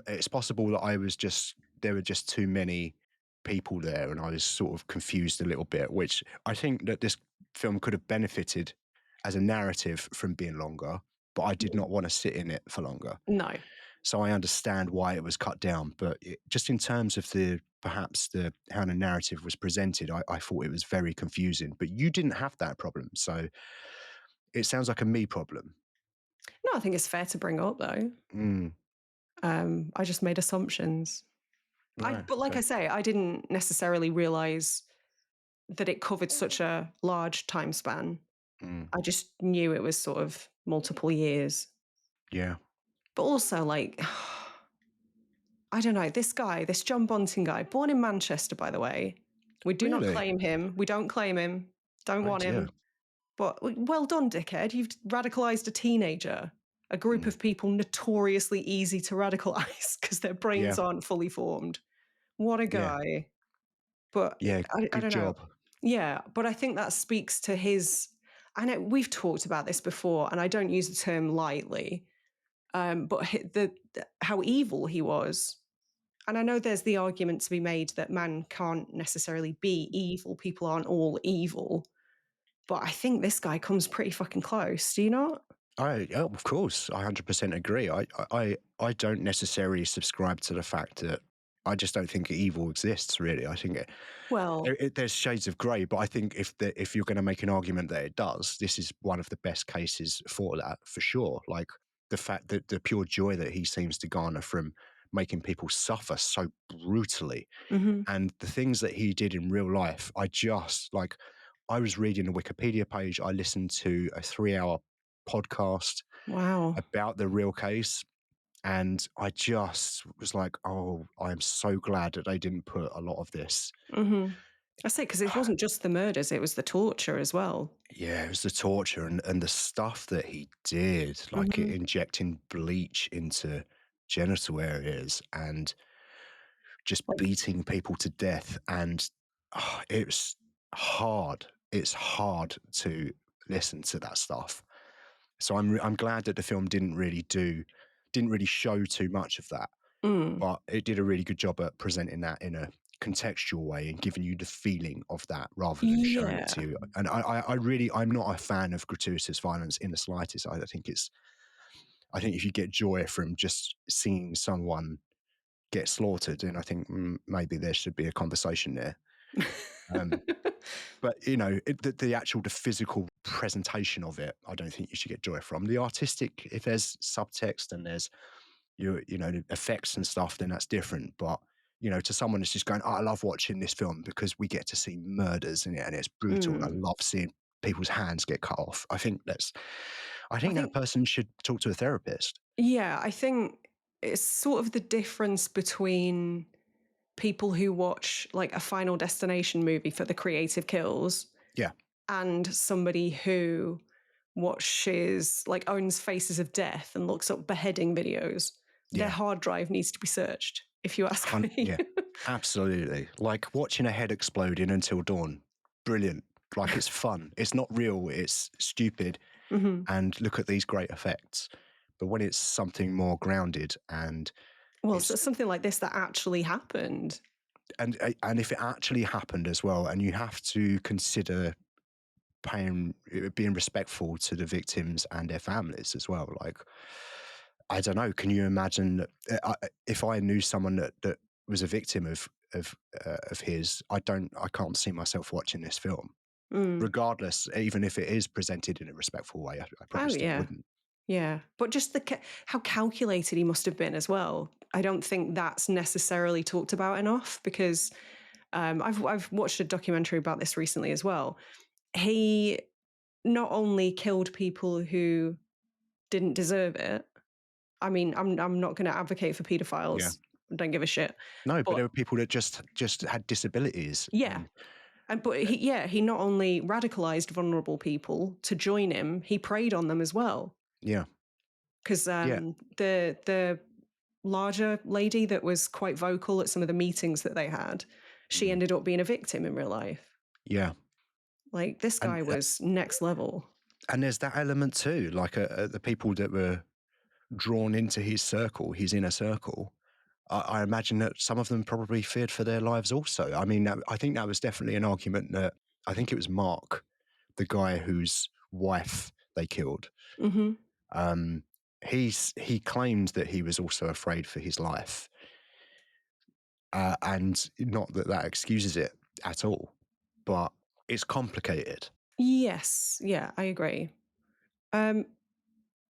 It's possible that there were just too many people there, and I was sort of confused a little bit. Which I think that this film could have benefited as a narrative from being longer, but I did not want to sit in it for longer. No. So I understand why it was cut down, but just in terms of perhaps the how the narrative was presented, I thought it was very confusing. But you didn't have that problem, so it sounds like a me problem. No, I think it's fair to bring up though. Mm, I just made assumptions. no, But like I okay. say, I didn't necessarily realize that it covered such a large time span. Mm, I just knew it was sort of multiple years. yeah, But also, like, I don't know, this guy, this John Bunting guy, born in Manchester, by the way. We do not really. claim him. We don't claim him. Don't Oh want dear. him. But well done, dickhead. You've radicalized a teenager, a group Mm, of people notoriously easy to radicalize because their yeah, brains aren't fully formed. What a yeah, guy. But yeah. I Good don't know. job. Yeah, but I think that speaks to his. I know we've talked about this before, and I don't use the term lightly, but how evil he was. And I know there's the argument to be made that man can't necessarily be evil. People aren't all evil. But I think this guy comes pretty fucking close. Do you not? Of course, I 100% agree. I don't necessarily subscribe to the fact that I just don't think evil exists. Really, I think Well, there's shades of grey, but I think if you're going to make an argument that it does, this is one of the best cases for that, for sure. Like the fact that the pure joy that he seems to garner from making people suffer so brutally, hmm, and the things that he did in real life, I was reading a Wikipedia page, I listened to a 3 hour podcast wow. about the real case. And I just was like, oh, I'm so glad that they didn't put a lot of this Hmm. I say, because it wasn't just the murders, it was the torture as well. Yeah, it was the torture and the stuff that he did, like Hmm. injecting bleach into genital areas and just Like, beating people to death. And it was hard. It's hard to listen to that stuff. So I'm glad that the film didn't really show too much of that, mm, but it did a really good job at presenting that in a contextual way and giving you the feeling of that rather than showing it yeah. to you. And I really, I'm not a fan of gratuitous violence in the slightest. I think if you get joy from just seeing someone get slaughtered, then I think maybe there should be a conversation there. Um, but the physical presentation of it, I don't think you should get joy from. The artistic, if there's subtext and there's the effects and stuff, then that's different. But to someone that's just going, oh, I love watching this film because we get to see murders in it and it's brutal, and I Mm. love seeing people's hands get cut off. I I think that think, person should talk to a therapist. yeah, I think it's sort of the difference between people who watch like a Final Destination movie for the creative kills Yeah, and somebody who watches like owns Faces of Death and looks up beheading videos. Their yeah, hard drive needs to be searched, if you ask me. yeah, absolutely. Like watching a head explode in Until Dawn, brilliant. Like it's fun. It's not real. It's stupid. Hmm. And look at these great effects. But when it's something more grounded and Well, so it's something like this that actually happened. and if it actually happened as well, and you have to consider being respectful to the victims and their families as well. Like, I don't know. Can you imagine if I knew someone that was a victim of his? I can't see myself watching this film, Mm. regardless. Even if it is presented in a respectful way, I probably Oh, still yeah. wouldn't. Yeah. But just how calculated he must have been as well. I don't think that's necessarily talked about enough because I've watched a documentary about this recently as well. He not only killed people who didn't deserve it. I mean, I'm not going to advocate for Yeah. pedophiles. Don't give a shit. No, but But there were people that just had disabilities, yeah, and but he not only radicalized vulnerable people to join him, he preyed on them as well. yeah, Because yeah, the larger lady that was quite vocal at some of the meetings that they had, she mm, ended up being a victim in real life. yeah, Like this and guy was next level. there's that element too. Like the people that were drawn into his circle, his inner circle, I imagine that some of them probably feared for their lives also. I mean, I think that was definitely an argument that I think it was Mark, the guy whose wife they killed. Hmm. Um, he claimed that he was also afraid for his life, and not that that excuses it at all, but it's complicated. Yes, yeah, I agree. Um,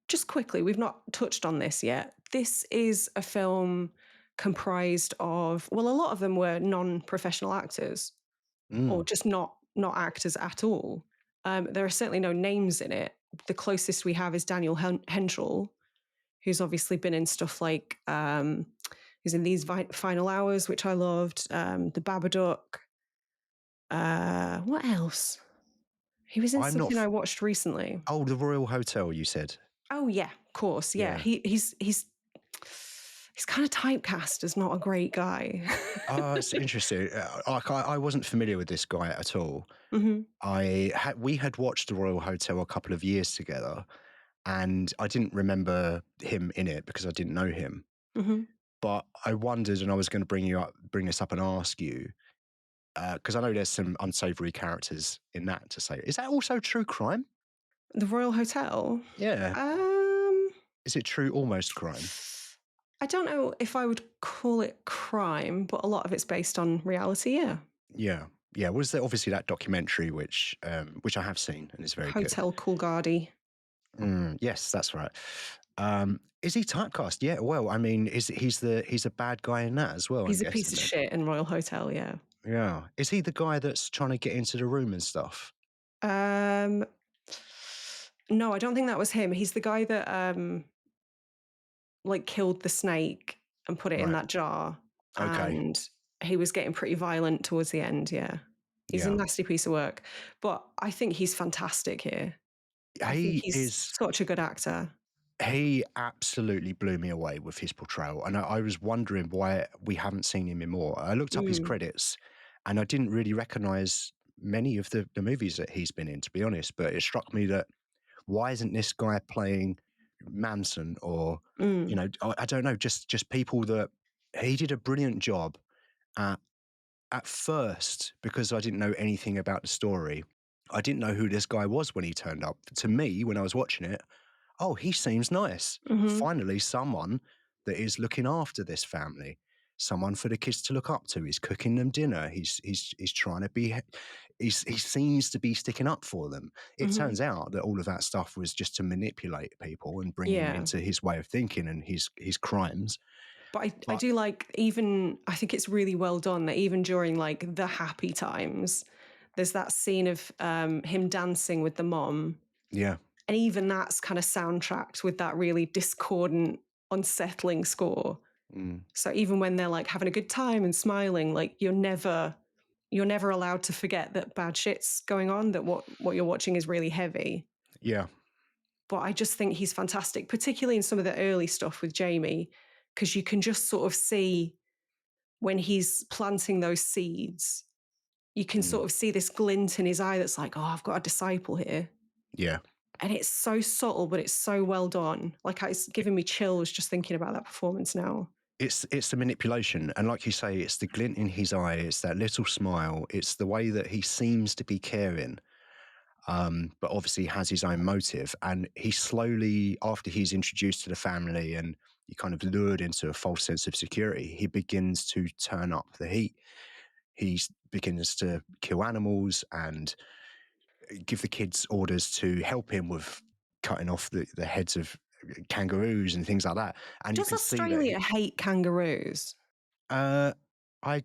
just quickly, we've not touched on this yet. This is a film comprised of, well, a lot of them were non-professional actors or Mm. just not actors at all. There are certainly no names in it. The closest we have is Daniel Henshall, who's obviously been in stuff like he's in These Final Hours, which I loved, The Babadook. What else? He was in I'm not. something I watched recently. Oh, the Royal Hotel, you said. Oh yeah, of course. Yeah, Yeah. he's kind of typecast as not a great guy. Oh, it's interesting. I wasn't familiar with this guy at all. Hmm. We had watched the Royal Hotel a couple of years together, and I didn't remember him in it because I didn't know him. Hmm. But I wondered, and I was going to bring this up and ask you, because I know there's some unsavory characters in that. To say, is that also true crime? The Royal Hotel. Yeah. Um, Is it true almost crime? I don't know if I would call it crime, but a lot of it's based on reality. Yeah, Yeah. Yeah. Was there obviously that documentary which I have seen and is very good. Hotel Coolgardie. Yes, that's right. Is he typecast? Yeah. Well, I mean, he's a bad guy in that as well. I'm He's a piece guessing of then. shit in Royal Hotel. Yeah. Yeah. Is he the guy that's trying to get into the room and stuff? Um, no, I don't think that was him. He's the guy that like killed the snake and put it in Right. that jar, Okay. and he was getting pretty violent towards the end. Yeah. He's a Yeah. nasty piece of work. But I think he's fantastic here. I think He he's is such a good actor. he absolutely blew me away with his portrayal, and I was wondering why we haven't seen him in more. I looked up his Mm, credits, and I didn't really recognise many of the movies that he's been in, to be honest. But it struck me that why isn't this guy playing Manson or mm, I don't know, just people that he did a brilliant job at first because I didn't know anything about the story. I didn't know who this guy was when he turned up. To me, when I was watching it, oh, he seems nice. mhm, Finally, someone that is looking after this family, someone for the kids to look up to. He's cooking them dinner. He's trying to be. He seems to be sticking up for them. It mhm. turns out that all of that stuff was just to manipulate people and bring them Yeah. into his way of thinking and his crimes. But I But do like, even I think it's really well done that even during like the happy times, there's that scene of him dancing with the mom. yeah, And even that's kind of soundtracked with that really discordant, unsettling score. mm, So even when they're like having a good time and smiling, like you're never allowed to forget that bad shit's going on, that what you're watching is really heavy. yeah, But I just think he's fantastic, particularly in some of the early stuff with Jamie, because you can just sort of see when he's planting those seeds, you can mm, sort of see this glint in his eye that's like, oh, I've got a disciple here. yeah. And it's so subtle, but it's so well done. Like, it's giving me chills just thinking about that performance now. It's the manipulation, and like you say, it's the glint in his eye. It's that little smile. It's the way that he seems to be caring, but obviously has his own motive. And he slowly, after he's introduced to the family and he kind of lured into a false sense of security, he begins to turn up the heat. He begins to kill animals and give the kids orders to help him with cutting off the heads of kangaroos and things like that. And you Does can see that Australia hate kangaroos? Uh, I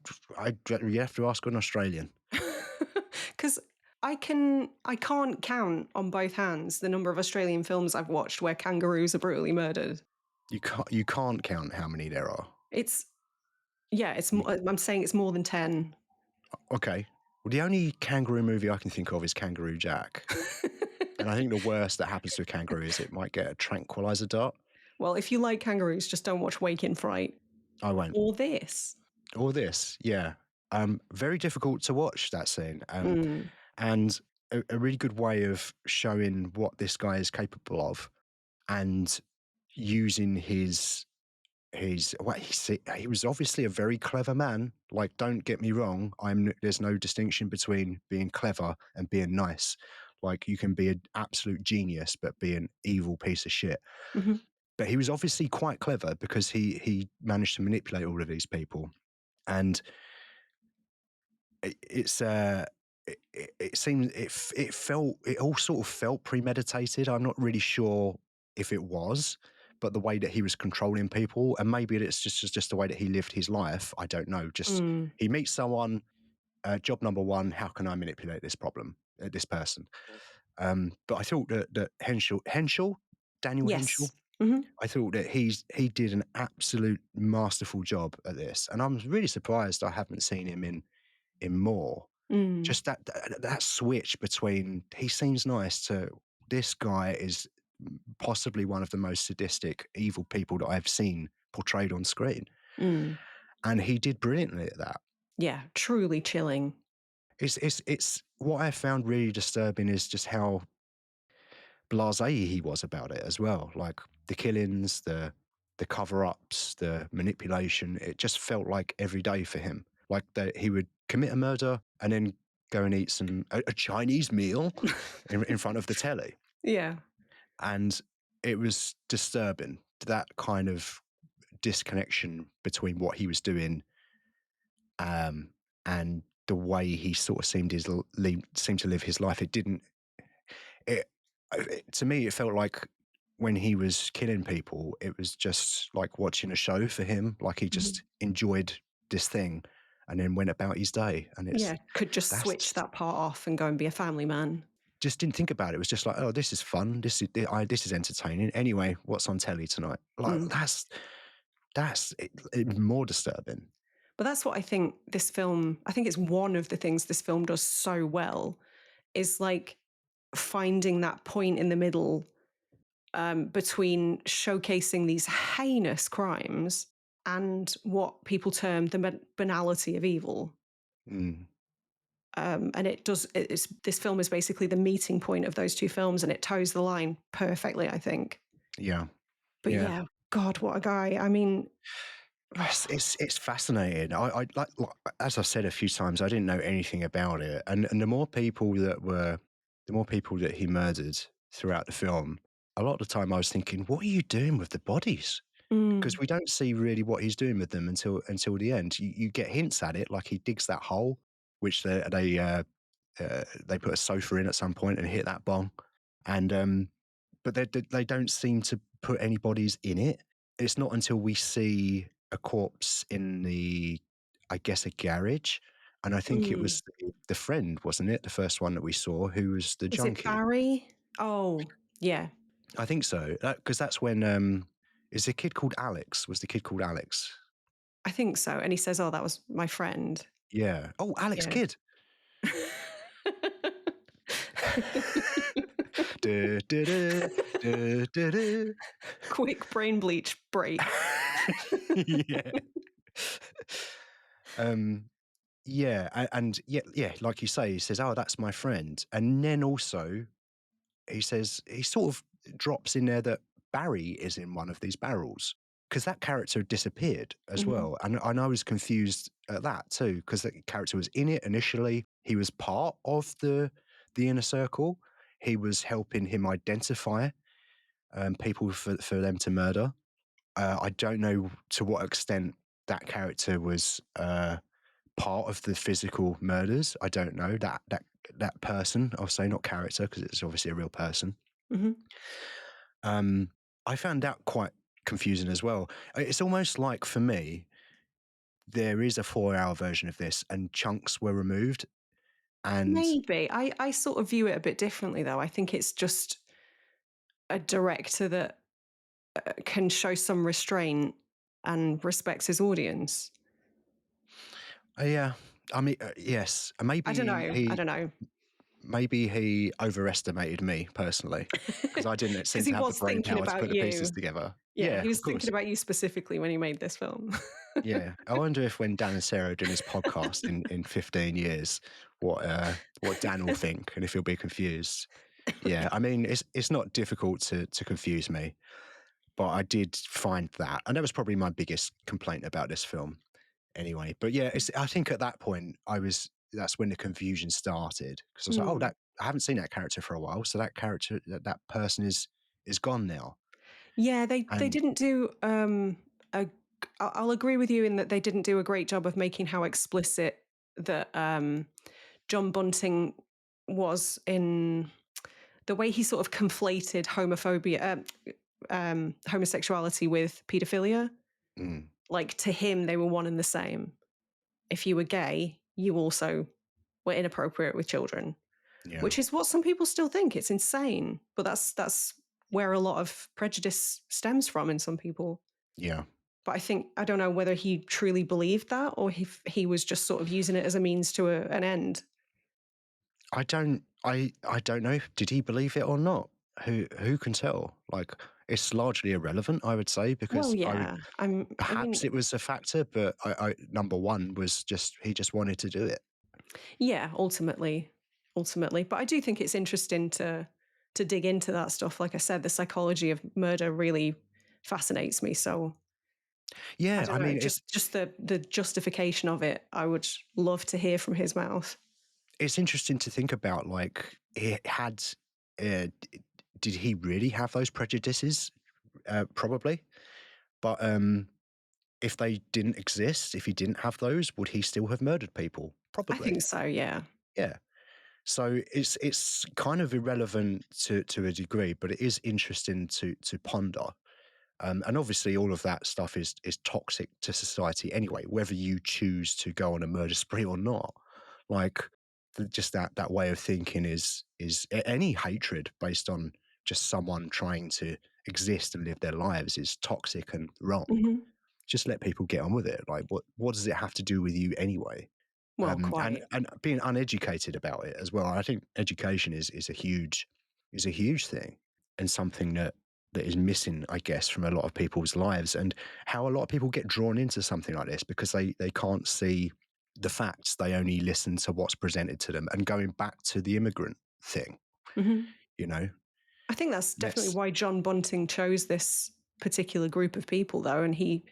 you have to ask an Australian. Because I can't count on both hands the number of Australian films I've watched where kangaroos are brutally murdered. You can't count how many there are. It's yeah, You, I'm saying it's more than 10. okay. Well, the only kangaroo movie I can think of is Kangaroo Jack, and I think the worst that happens to a kangaroo is it might get a tranquilizer dart. Well, if you like kangaroos, just don't watch Wake in Fright I won't. or this. Or this, yeah. Very difficult to watch that scene, Mm, and a really good way of showing what this guy is capable of, and using his well, he was obviously a very clever man. Like, don't get me wrong, there's no distinction between being clever and being nice. Like, you can be an absolute genius but be an evil piece of shit. mhm. But he was obviously quite clever because he managed to manipulate all of these people, and it's it seemed it felt it all sort of felt premeditated. I'm not really sure if it was, but the way that he was controlling people, and maybe it's just the way that he lived his life. I don't know. Just Mm. he meets someone. Job number one: how can I manipulate this problem, this person? But I thought that Henshall, Daniel Henshall. Yes. Mhm. I thought that he did an absolute masterful job at this, and I'm really surprised I haven't seen him in more. Mm. Just that switch between he seems nice to this guy is possibly one of the most sadistic, evil people that I've seen portrayed on screen, Mm. and he did brilliantly at that. Yeah, truly chilling. It's what I found really disturbing is just how blasé he was about it as well. Like the killings, the cover-ups, the manipulation. It just felt like every day for him. Like that he would commit a murder and then go and eat a Chinese meal in front of the telly, Yeah. and it was disturbing, that kind of disconnection between what he was doing um, and the way he sort of seemed to live his life. It didn't. To me, it felt like when he was killing people, it was just like watching a show for him. Like he Mhm. just enjoyed this thing and then went about his day. And Yeah, could just switch that's that part off and go and be a family man. just didn't think about it. It was just like, oh, this is fun. This is entertaining. Anyway, what's on telly tonight? Like Mm. that's more disturbing. But that's what I think I think it's one of the things this film does so well is like finding that point in the middle between showcasing these heinous crimes and what people term the banality of evil. Mm, And this film is basically the meeting point of those two films, and it toes the line perfectly, I think. yeah. But Yeah. yeah, God, what a guy! I mean, It's fascinating. I like as I've said a few times, I didn't know anything about it, and the more people that he murdered throughout the film, a lot of the time I was thinking, what are you doing with the bodies? Because mm, we don't see really what he's doing with them until the end. You get hints at it, like he digs that hole, which they put a sofa in at some point and hit that bong, and but they don't seem to put any bodies in it. It's not until we see a corpse in I guess, a garage, and I think it mm. was the friend, wasn't it? The first one that we saw, who was the Was it junkie. Barry? Oh, yeah, I think so, because that's when is the kid called Alex? Was the kid called Alex? I think so. And he says, "Oh, that was my friend." Yeah. Oh, Alex Yeah. Kidd. Du, du, du, du, du, du. Quick brain bleach break. Yeah. Um, yeah, and yeah, like you say, he says, "Oh, that's my friend," and then also he says he sort of drops in there that Barry is in one of these barrels because that character disappeared as Mhm. well, and I was confused at that too because that character was in it initially. He was part of the inner circle. He was helping him identify people for them to murder. I don't know to what extent that character was part of the physical murders. I don't know that person. I'll say not character because it's obviously a real person. Mhm. Um, I found that quite confusing as well. It's almost like for me, there is a 4-hour version of this, and chunks were removed. And Maybe. I sort of view it a bit differently, though. I think it's just a director that can show some restraint and respects his audience. yeah, I mean, yes, I don't know. I don't know. maybe he overestimated me personally because I didn't seem Because to he have the was brain thinking power to about put the pieces you. together. Yeah, Yeah, he was of thinking course. about you specifically when he made this film. Yeah, I wonder if when Dan and Sarah are doing this podcast in 15 years, what Dan will think and if he'll be confused. Yeah, I mean it's not difficult to confuse me, but I did find that, and that was probably my biggest complaint about this film. Anyway, but yeah, I think at that point that's when the confusion started because I was like, oh, Hmm. that I haven't seen that character for a while, so that character that person is gone now, Yeah, they and didn't do a. I'll agree with you in that they didn't do a great job of making how explicit that John Bunting was in the way he sort of conflated homosexuality with paedophilia. mm, Like to him, they were one and the same. If you were gay, you also were inappropriate with children, yeah, which is what some people still think. It's insane, but that's where a lot of prejudice stems from in some people. yeah. But I don't know whether he truly believed that or if he was just sort of using it as a means to an end. I don't know. Did he believe it or not? Who can tell? Like, it's largely irrelevant, I would say, Well, because yeah. I mean, perhaps it was a factor, but I number one was just he just wanted to do it. yeah, ultimately. But I do think it's interesting to dig into that stuff. Like I said, the psychology of murder really fascinates me. So I Yeah, don't I know, mean, just the justification of it. I would love to hear from his mouth. it's interesting to think about. Like, it had, did he really have those prejudices? Probably, but if they didn't exist, if he didn't have those, would he still have murdered people? I Probably. think so. Yeah. Yeah. So it's kind of irrelevant to a degree, but it is interesting to ponder. And obviously, all of that stuff is toxic to society anyway. Whether you choose to go on a murder spree or not, like just that way of thinking is any hatred based on just someone trying to exist and live their lives is toxic and wrong. Hmm. just let people get on with it. Like, what does it have to do with you anyway? Well, And quite. being uneducated about it as well. I think education is a huge thing, and something that is missing, I guess, from a lot of people's lives, and how a lot of people get drawn into something like this because they can't see the facts. They only listen to what's presented to them. And going back to the immigrant thing, Hmm. you know, I think that's definitely let's why John Bunting chose this particular group of people, though, and he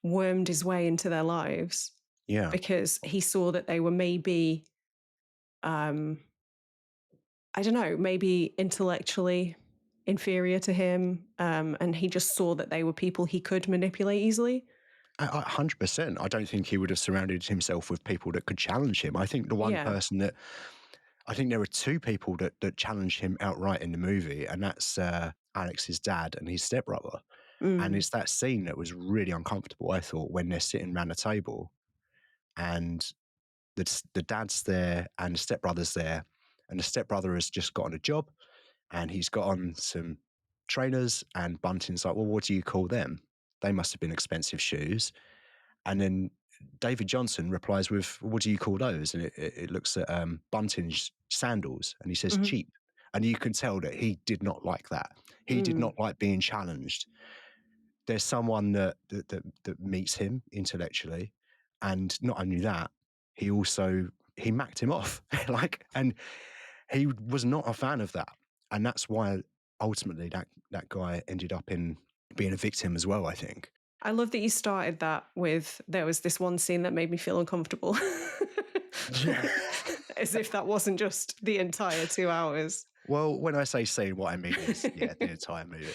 wormed his way into their lives yeah. because he saw that they were maybe, um, I don't know, maybe intellectually inferior to him, and he just saw that they were people he could manipulate easily. 100%. I don't think he would have surrounded himself with people that could challenge him. I think the one Yeah. person that I think there are two people that challenge him outright in the movie, and that's Alex's dad and his stepbrother. And Mm. it's that scene that was really uncomfortable, I thought, when they're sitting around the table and the dad's there and the stepbrother's there, and the stepbrother has just got on a job and he's got on some trainers, and Bunting's like, well, what do you call them? They must have been expensive shoes. And then David Johnson replies with, what do you call those? And it looks at Bunting's sandals and he says, Mhm. cheap. And you can tell that he did not like that. He did Mm. not like being challenged. There's someone that meets him intellectually. And not only that, he macked him off. And he was not a fan of that. And that's why ultimately that guy ended up in being a victim as well, I think. I love that you started that with there was this one scene that made me feel uncomfortable. Yeah. As if that wasn't just the entire 2 hours. Well, when I say scene, what I mean is, yeah, the entire movie.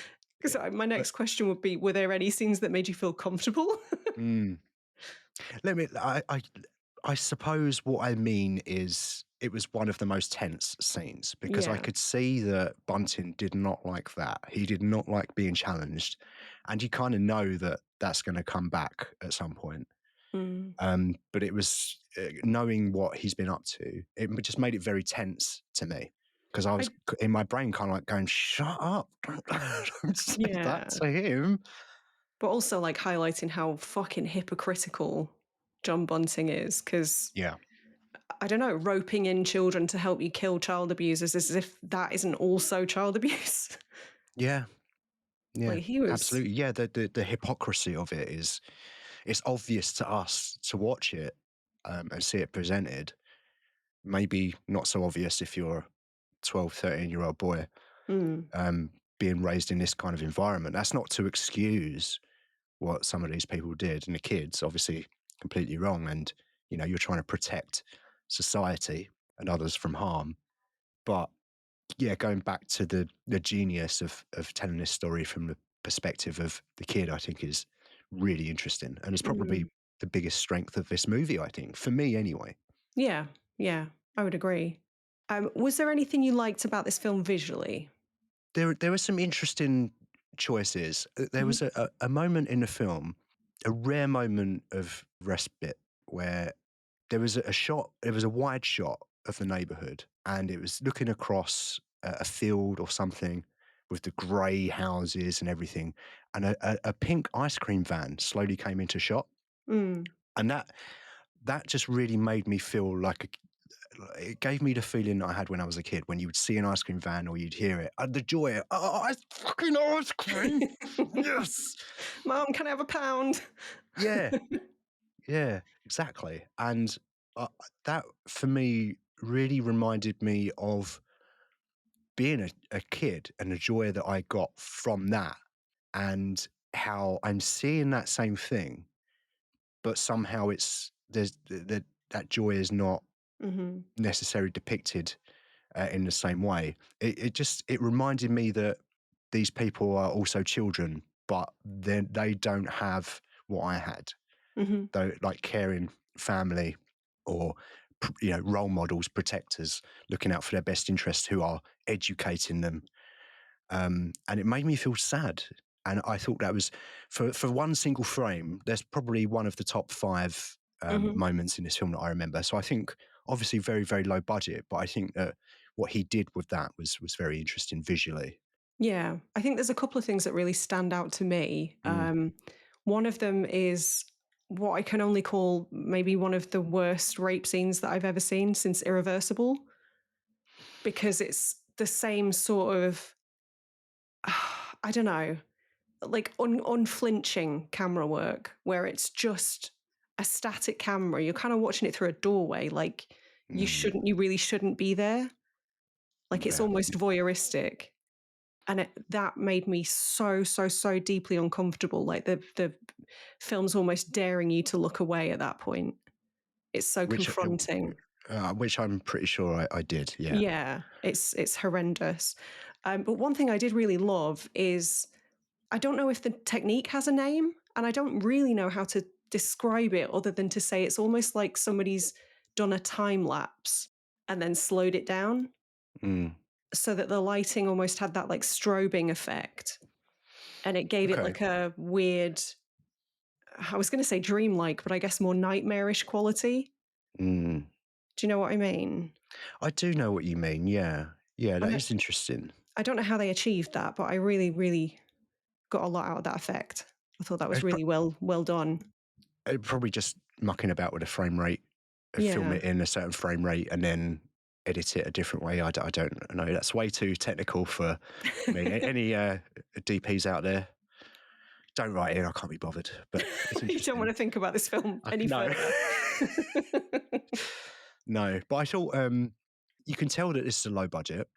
Yeah. So my But next question would be, were there any scenes that made you feel comfortable? mm, let me, I suppose what I mean is it was one of the most tense scenes because I Yeah. could see that Bunting did not like that. He did not like being challenged. And you kind of know that that's going to come back at some point. Mm. But it was knowing what he's been up to. It just made it very tense to me because I was I in my brain kind of like going, "Shut up! Don't say that yeah. to him." But also like highlighting how fucking hypocritical John Bunting is, because Yeah, I don't know, roping in children to help you kill child abusers as if that isn't also child abuse. yeah, yeah, Like he was. absolutely. Yeah, the hypocrisy of it is it's obvious to us to watch it and see it presented. Maybe not so obvious if you're a 12, 13-year-old boy Mm. um, being raised in this kind of environment. That's not to excuse what some of these people did, and the kids obviously completely wrong. And you're trying to protect society and others from harm. But yeah, going back to the genius of telling this story from the perspective of the kid, I think is really interesting, and it's probably Mm. the biggest strength of this movie, I think, for me anyway. Yeah, yeah, I would agree. Was there anything you liked about this film visually? There were some interesting choices. There Mhm. was a moment in the film, a rare moment of respite, where there was a shot, it was a wide shot of the neighborhood, and it was looking across a field or something with the grey houses and everything. And a pink ice cream van slowly came into shot. Mm. And that just really made me feel like it gave me the feeling that I had when I was a kid, when you would see an ice cream van or you'd hear it. The joy, oh, ice fucking ice cream. Yes. Mom, can I have a pound? Yeah. Yeah, exactly. And that for me really reminded me of being a kid and the joy that I got from that, and how I'm seeing that same thing, but somehow that joy is not Mhm. necessarily depicted in the same way. It reminded me that these people are also children, but they don't have what I had. Mhm. Though, like caring family or role models, protectors, looking out for their best interests, who are educating them, and it made me feel sad. And I thought that was for one single frame. There's probably one of the top five Mhm. moments in this film that I remember. So I think obviously very very low budget, but I think that what he did with that was very interesting visually. Yeah, I think there's a couple of things that really stand out to me. Mm, One of them is what I can only call maybe one of the worst rape scenes that I've ever seen since Irreversible, because it's the same sort of, I don't know, like unflinching camera work where it's just a static camera. You're kind of watching it through a doorway. Like Mm, you really shouldn't be there. Like it's yeah. almost voyeuristic. And that made me so deeply uncomfortable. Like the film's almost daring you to look away at that point. It's so Which, confronting. which I'm pretty sure I did. Yeah. Yeah, it's horrendous. But one thing I did really love is, I don't know if the technique has a name, and I don't really know how to describe it other than to say it's almost like somebody's done a time lapse and then slowed it down Mm, so that the lighting almost had that like strobing effect, and it gave it okay. like a weird, I was going to say dreamlike, but I guess more nightmarish quality. Mm. Do you know what I mean? I do know what you mean. Yeah. Yeah, that And is interesting. I don't know how they achieved that, but I really got a lot out of that effect. I thought that was It's really well done. probably just mucking about with a frame rate, film Yeah. it in a certain frame rate, and then edit it a different way. I don't know. That's way too technical for me. Any DPs out there, don't write in. I can't be bothered. But it's You don't want interesting. to think about this film any No, further. no. But I thought you can tell that this is a low budget.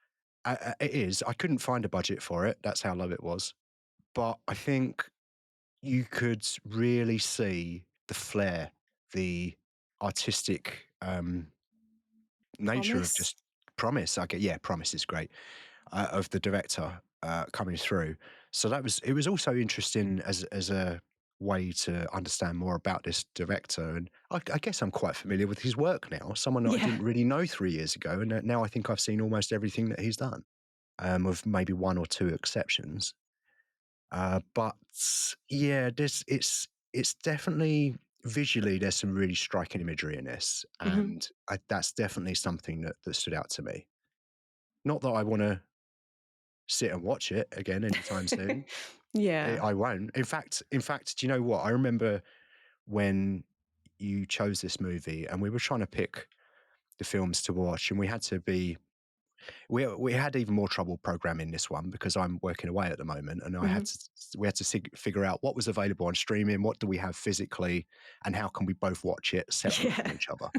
It is. I couldn't find a budget for it. That's how low it was. But I think you could really see the flair, the artistic nature of Promise? just promise. I get, yeah, promise is great, of the director coming through. So it was also interesting as a way to understand more about this director. And I guess I'm quite familiar with his work now. Someone that I Yeah. didn't really know 3 years ago, and now I think I've seen almost everything that he's done, with maybe one or two exceptions. But yeah, it's definitely visually there's some really striking imagery in this, Mhm. and that's definitely something that stood out to me. Not that I want to sit and watch it again anytime soon. Yeah. I won't. In fact, do you know what? I remember when you chose this movie, and we were trying to pick the films to watch, and we had even more trouble programming this one because I'm working away at the moment, and Mhm. we had to figure out what was available on streaming, what do we have physically, and how can we both watch it separate from Yeah. each other.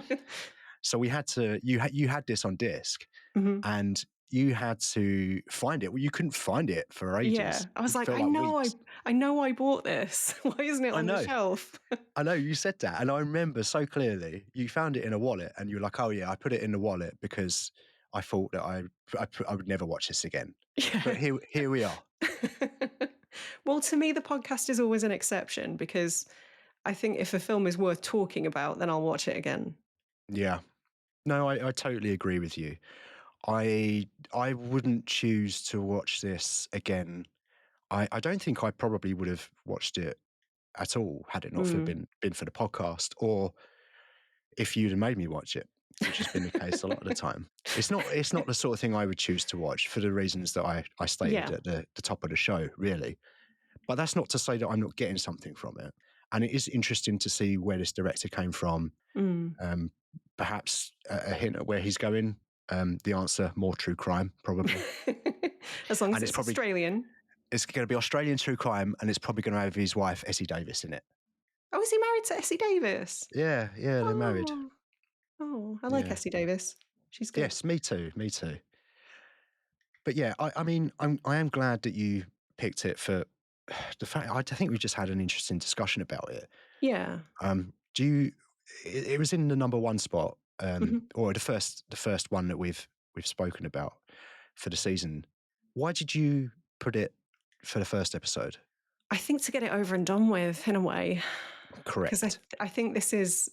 So we had to you had this on disc, Mhm. and you had to find it. Well, you couldn't find it for Yeah. ages. I was It like, felt like weeks. I know I bought this. Why isn't it I on the know. shelf? I know you said that, and I remember so clearly. You found it in a wallet, and you were like, "Oh yeah, I put it in the wallet because I thought that I would never watch this again." But Yeah. here we are. Well, to me, the podcast is always an exception because I think if a film is worth talking about, then I'll watch it again. Yeah. No, I totally agree with you. I wouldn't choose to watch this again. I don't think I probably would have watched it at all had it not for Mm. been for the podcast, or if you'd have made me watch it, which has been the case a lot of the time. It's not the sort of thing I would choose to watch for the reasons that I stated Yeah. at the top of the show, really. But that's not to say that I'm not getting something from it. And it is interesting to see where this director came from. Mm. Um, Perhaps a hint at where he's going. The answer: more true crime, probably. As long as And it's Australian. it's going to be Australian true crime, and it's probably going to have his wife Essie Davis in it. Oh, is he married to Essie Davis? Yeah, yeah, they're married. Oh, oh, I like Yeah, Essie Davis. She's good. yes, me too, me too. But yeah, I mean, I am glad that you picked it for the fact. I think we just had an interesting discussion about it. Yeah. Do you? It was in the number one spot, Mhm. or the first one that we've spoken about for the season. Why did you put it for the first episode? I think to get it over and done with in a way, because Correct. I think this is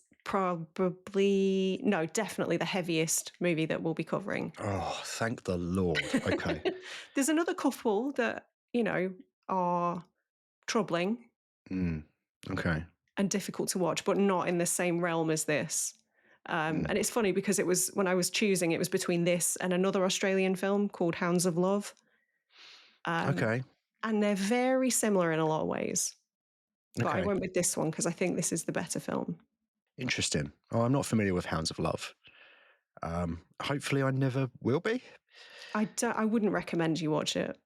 probably, no, definitely the heaviest movie that we'll be covering. Oh, thank the Lord. Okay. There's another couple that, are troubling Mm, okay. and difficult to watch, but not in the same realm as this. Mm, And it's funny because it was, when I was choosing, it was between this and another Australian film called Hounds of Love. Um, okay. and they're very similar in a lot of ways. But I Okay. went with this one because I think this is the better film. Interesting. Oh, I'm not familiar with Hounds of Love. Hopefully I never will be. I wouldn't recommend you watch it.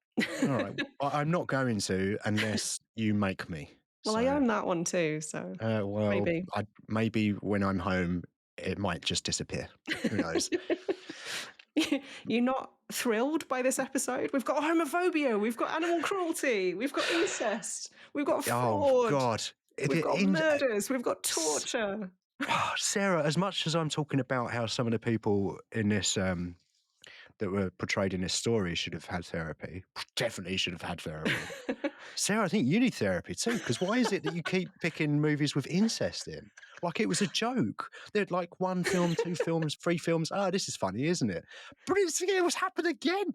All right. I'm not going to unless you make me. Well, I So, own that one too, so well, maybe. maybe when I'm home, it might just disappear. Who knows? You're not thrilled by this episode? We've got homophobia, we've got animal cruelty, we've got incest, we've got Oh, fraud, God. we've got murders, we've got torture. Sarah, as much as I'm talking about how some of the people in this that were portrayed in this story should have had therapy, definitely should have had therapy. Sarah, I think you need therapy too, because why is it that you keep picking movies with incest in? Like it was a joke. They're like 1 film, 2 films, 3 films. Oh, this is funny, isn't it? But it was happened again.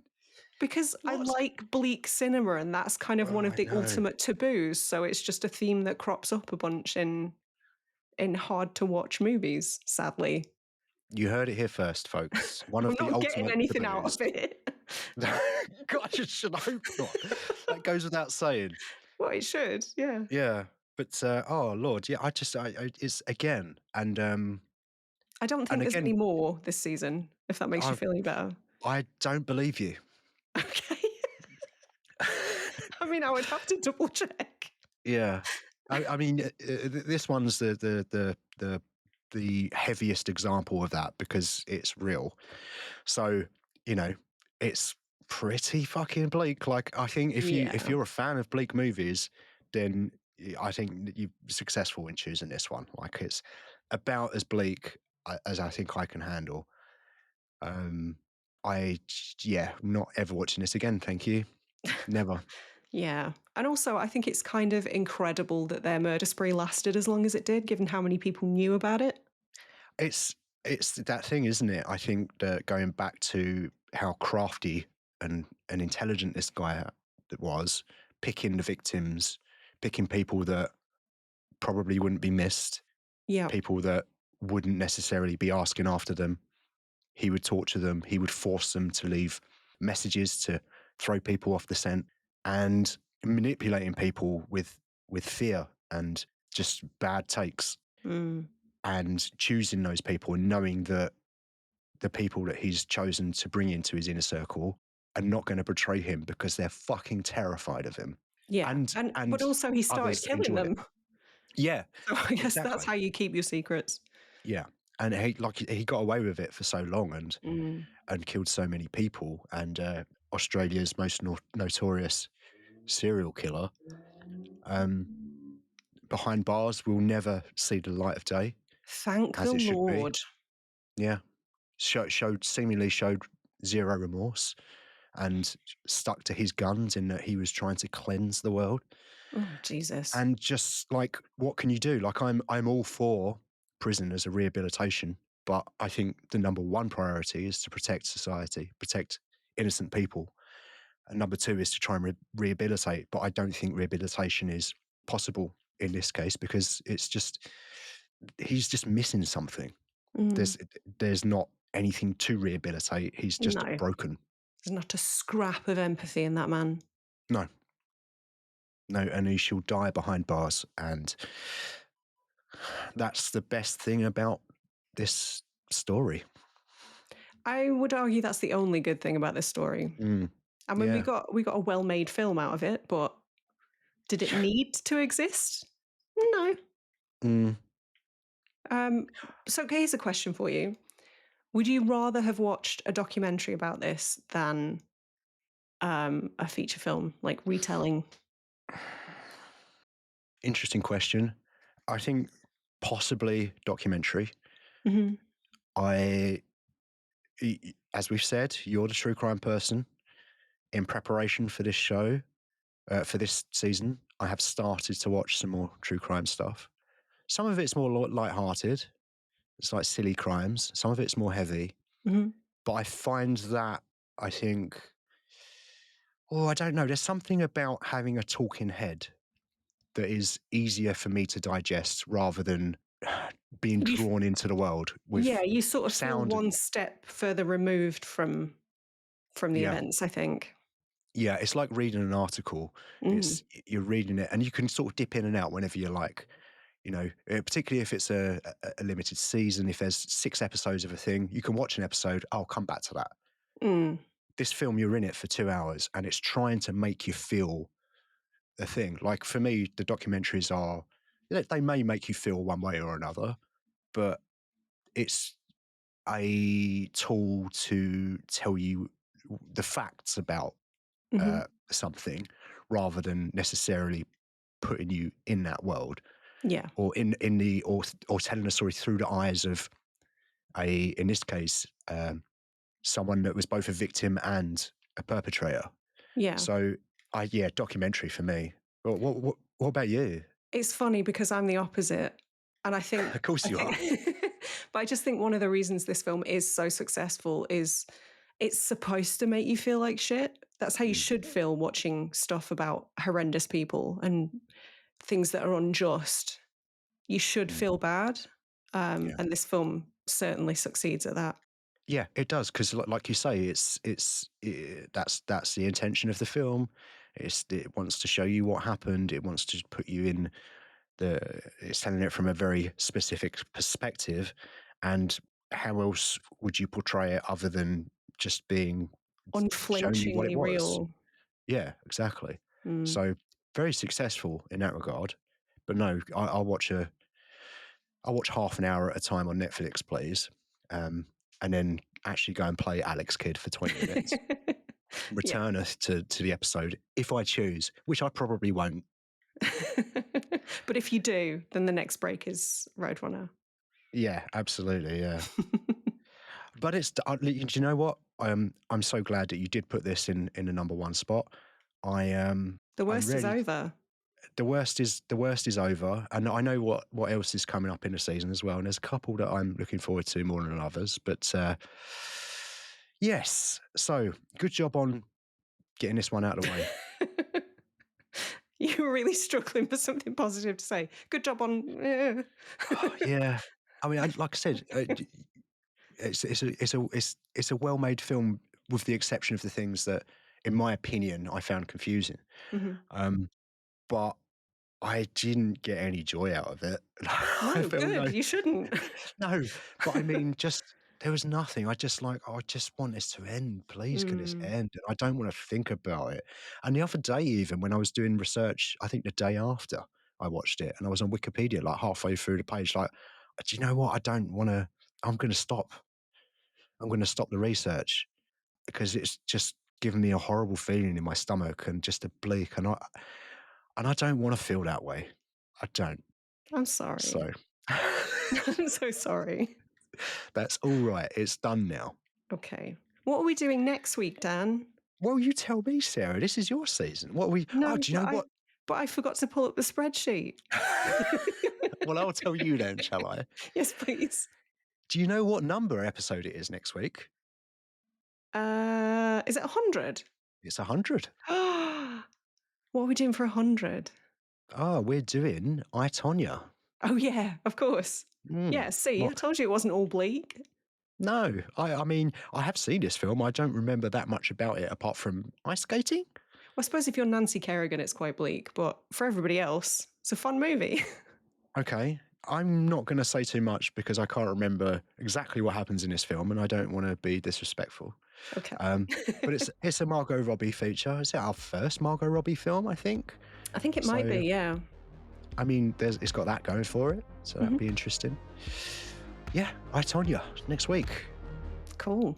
Because I What? like bleak cinema, and that's kind of Oh, one of I the know. ultimate taboos. So it's just a theme that crops up a bunch in hard to watch movies, sadly. You heard it here first, folks. One I'm of the not getting ultimate anything out taboos. of it. God, I should hope not. That goes without saying. Well, it should, yeah. Yeah. But oh Lord, yeah, it's again I don't and think there's any again, more this season, if that makes you I feel any better. I don't believe you. Okay. I mean, I would have to double check. Yeah, I mean, this one's the heaviest example of that because it's real. So you know, it's pretty fucking bleak. Like I think if Yeah. you're a fan of bleak movies, then I think that you're successful in choosing this one. Like it's about as bleak as I think I can handle. Um, yeah, not ever watching this again. Thank you. Never. Yeah. And also, I think it's kind of incredible that their murder spree lasted as long as it did, given how many people knew about it. It's that thing, isn't it? I think that going back to how crafty and intelligent this guy that was, picking the victims, picking people that probably wouldn't be missed, Yeah. people that wouldn't necessarily be asking after them. He would torture them. He would force them to leave messages to throw people off the scent and manipulating people with fear and just bad takes Mm. and choosing those people and knowing that the people that he's chosen to bring into his inner circle are not going to betray him because they're fucking terrified of him. Yeah. And But also, he started others killing enjoy it. them. Yeah, So I guess that's exactly. how you keep your secrets. Yeah. And he got away with it for so long Mm. and killed so many people. And Australia's most notorious serial killer um, behind bars will never see the light of day, Thank as the it should be. Lord. Yeah, seemingly showed zero remorse and stuck to his guns in that he was trying to cleanse the world. Oh, Jesus. And just like, what can you do? Like, I'm all for prison as a rehabilitation, but I think the number one priority is to protect society, protect innocent people. And number two is to try and rehabilitate. But I don't think rehabilitation is possible in this case because he's just missing something. Mm. There's not anything to rehabilitate. He's just No, broken. there's not a scrap of empathy in that man. No, no, and he shall die behind bars. And that's the best thing about this story. I would argue that's the only good thing about this story. Mm, I mean, yeah. we got a well-made film out of it, but did it need to exist? No. Mm. Um, so here's a question for you. Would you rather have watched a documentary about this than a feature film, like retelling? Interesting question. I think possibly documentary. Hmm. I, as we've said, you're the true crime person. In preparation for this show, for this season, I have started to watch some more true crime stuff. Some of it's more light-hearted. It's like silly crimes. Some of it's more heavy. Hmm. But I find that, I think, I don't know. There's something about having a talking head that is easier for me to digest rather than being You, drawn into the world yeah, with you sort of feel sound. one step further removed from the Yeah, events, I think. Yeah, it's like reading an article. Mm, You're reading it, and you can sort of dip in and out whenever you like. Particularly if it's a limited season. If there's 6 episodes of a thing, you can watch an episode. I'll come back to that. mm, This film, you're in it for 2 hours, and it's trying to make you feel a thing. Like for me, the documentaries are they may make you feel one way or another, but it's a tool to tell you the facts about hmm. something rather than necessarily putting you in that world Yeah, or in the or telling a story through the eyes of in this case someone that was both a victim and a perpetrator. yeah. So documentary for me. What about you? It's funny because I'm the opposite. And Of course I you are. think, but I just think one of the reasons this film is so successful is it's supposed to make you feel like shit. That's how you Mm, should feel watching stuff about horrendous people and things that are unjust. You should mm, feel bad. yeah. And this film certainly succeeds at that. Yeah, it does because, like you say, that's the intention of the film. It wants to show you what happened. It wants to put you in it's telling it from a very specific perspective. And how else would you portray it other than just being showing you what it Unflinchingly was? real. Yeah, exactly. Mm. So very successful in that regard. But no, I'll watch half an hour at a time on Netflix, please, and then actually go and play Alex Kidd for 20 minutes. Yeah. Return us to the episode if I choose, which I probably won't. But if you do, then the next break is Roadrunner. Yeah, absolutely. Yeah. But do you know what? I'm so glad that you did put this in the number one spot. I The I worst is really over. the worst is over, and I know what else is coming up in the season as well. And there's a couple that I'm looking forward to more than others. But yes, so good job on getting this one out of the way. You were really struggling for something positive to say. Good job on. Eh. Yeah, I mean, like I said, it's a well-made film with the exception of the things that, in my opinion, I found confusing. Mhm. Um, but I didn't get any joy out of it. I No, felt good. You shouldn't. no, but I mean, just there was nothing. I just want this to end. Please, can this Mm. end? I don't want to think about it. And the other day, even when I was doing research, I think the day after I watched it, and I was on Wikipedia, like halfway through the page, like, do you know what? I don't want to. I'm going to stop. I'm going to stop the research because it's just given me a horrible feeling in my stomach and just a bleak. And I don't want to feel that way. I don't. I'm sorry. So I'm so sorry. that's all right. It's done now. Okay. What are we doing next week, Dan? Well, you tell me, Sarah. This is your season. What are we? Oh, No, do you know what? but I forgot to pull up the spreadsheet. Well, I'll tell you then, shall I? Yes, please. Do you know what number episode it is next week? Is it 100? It's 100. What are we doing for 100? Oh, we're doing I, Tonya. Oh, yeah, of course. Yeah, see, I What? told you it wasn't all bleak. No, I mean, I have seen this film. I don't remember that much about it apart from ice skating. Well, I suppose if you're Nancy Kerrigan, it's quite bleak, but for everybody else, it's a fun movie. Okay. I'm not going to say too much because I can't remember exactly what happens in this film, and I don't want to be disrespectful. Okay. Um, but it's a Margot Robbie feature. Is it our first Margot Robbie film? I think. I think it might be, So, yeah. I mean, it's got that going for it, so that'd Mhm. be interesting. Yeah, I, Tonya next week. Cool.